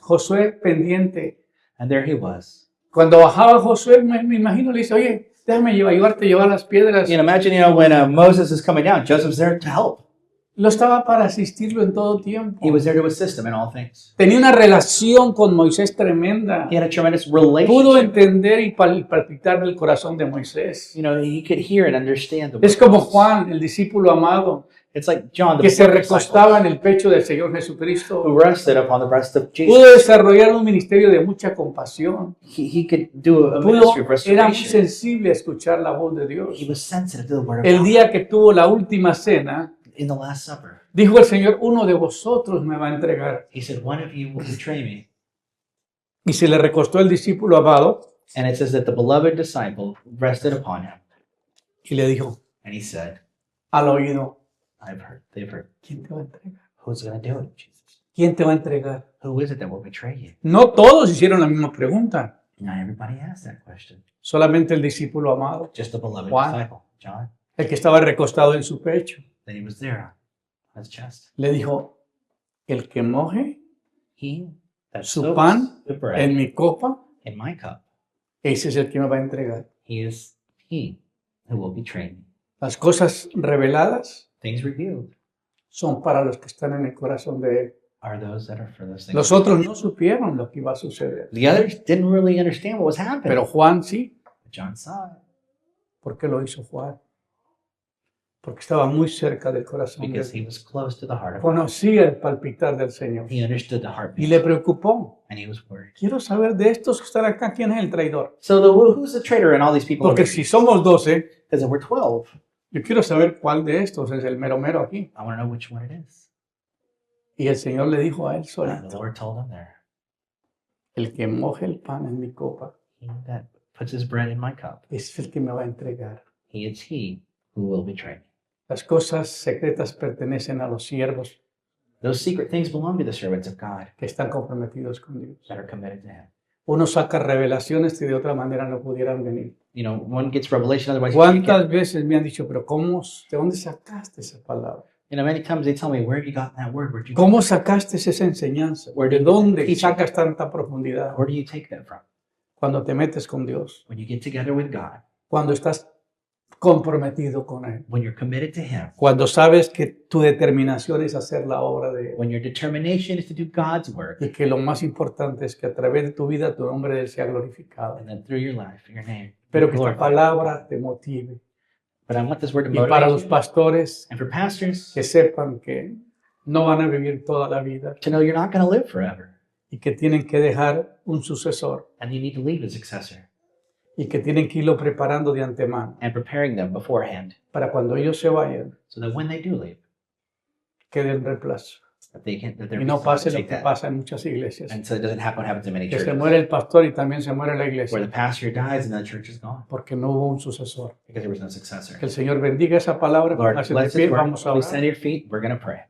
Josué pendiente. And there he was. Cuando bajaba Josué, me imagino, le dice, oye, déjame ayudarte a llevar las piedras. You know, imagine, when Moses is coming down, Joseph's there to help. Lo estaba para asistirlo en todo tiempo. He was there to assist him in all things. Tenía una relación con Moisés tremenda. He had a tremendous Pudo relationship. entender y palpitar del corazón de Moisés. You know, he could hear and understand the Es como words. Juan, el discípulo amado, It's like John, the que se beloved disciple, recostaba en el pecho del Señor Jesucristo. who rested upon the breast of Jesus. Pudo desarrollar un ministerio de mucha compasión. He could do a Pudo, ministry of era muy restoration. sensible a escuchar la voz de Dios. He was sensitive to the word of El God. día que tuvo la última cena, In the Last Supper, dijo el Señor, uno de vosotros me va a entregar. he said, one of you will betray me. Y se le recostó el discípulo amado And it says that the beloved disciple rested upon him. y le dijo And he said, al oído, they've heard. ¿quién te va a entregar? Who's going to do it, Jesus? ¿Quién te va a entregar? Who is it that will betray you? No todos hicieron la misma pregunta, Not everybody asked that question. solamente el discípulo amado, Just the beloved Juan. disciple, John. el que estaba recostado en su pecho. Then he was there on his chest. Le dijo, el que moje He that su soaks pan the bread en mi copa, in my cup, ese es el que me va a entregar. he is he who will betray me. Las cosas reveladas Things revealed son para los que están en el corazón de Él. are those that are for those things. Los otros no supieron lo que iba a suceder, The others didn't really understand what was happening. pero Juan sí. John saw it ¿Por qué lo hizo Juan? Porque estaba muy cerca del corazón de because he Él. was close to the heart of God. Conocía el palpitar del Señor He understood the y heartbeat le preocupó. and he was worried. Quiero saber de estos que están acá, ¿quién es el traidor? So who's the traitor in all these people? Porque si somos 12, Because there were 12. yo quiero saber cuál de estos es el mero mero aquí. I want to know which one it is. Y el Señor le dijo a él And the solito, Lord told him there, el que moje el pan en mi copa he that puts his bread in my cup, es el que me va a entregar. he is he who will betray me. Las cosas secretas pertenecen a los siervos Those secret things belong to the servants of God que están comprometidos con Dios. that are committed to him. Uno saca revelaciones que de otra manera no pudieran venir. You know, one gets revelation, otherwise you can't ¿Cuántas get. veces me han dicho, pero de dónde sacaste esa palabra? You know, many times they tell me, where have you gotten that word? Where'd you ¿Cómo sacaste esa enseñanza? ¿De dónde sacas tanta profundidad? Where do you take that from? Cuando te metes con Dios, When you get together with God, cuando estás comprometido con Él, when you're committed to him, cuando sabes que tu determinación es hacer la obra de Él when your determination is to do God's work, y que lo más importante es que a través de tu vida tu nombre de Él sea glorificado. and then through your life, your name, Pero be que esta glorified. palabra te motive. But I want this word to Y para motivate los you. pastores And for pastors, que sepan que no van a vivir toda la vida to know you're not going to live forever. y que tienen que dejar un sucesor And you need to leave a successor y que tienen que irlo preparando de antemano and preparing them beforehand para cuando ellos se vayan, so that when they do leave, quede en reemplazo. that there Y be no someone pase to lo take que that. pasa en muchas iglesias, And so it doesn't happen what happens in many que se churches, muere el pastor y también se muere la where iglesia the pastor dies and the church is gone porque no hubo un sucesor. because there was no successor. Que el Señor bendiga esa palabra. Lord, Póngase de bless pie, this word. vamos a Please stand orar. to your feet. We're going to pray.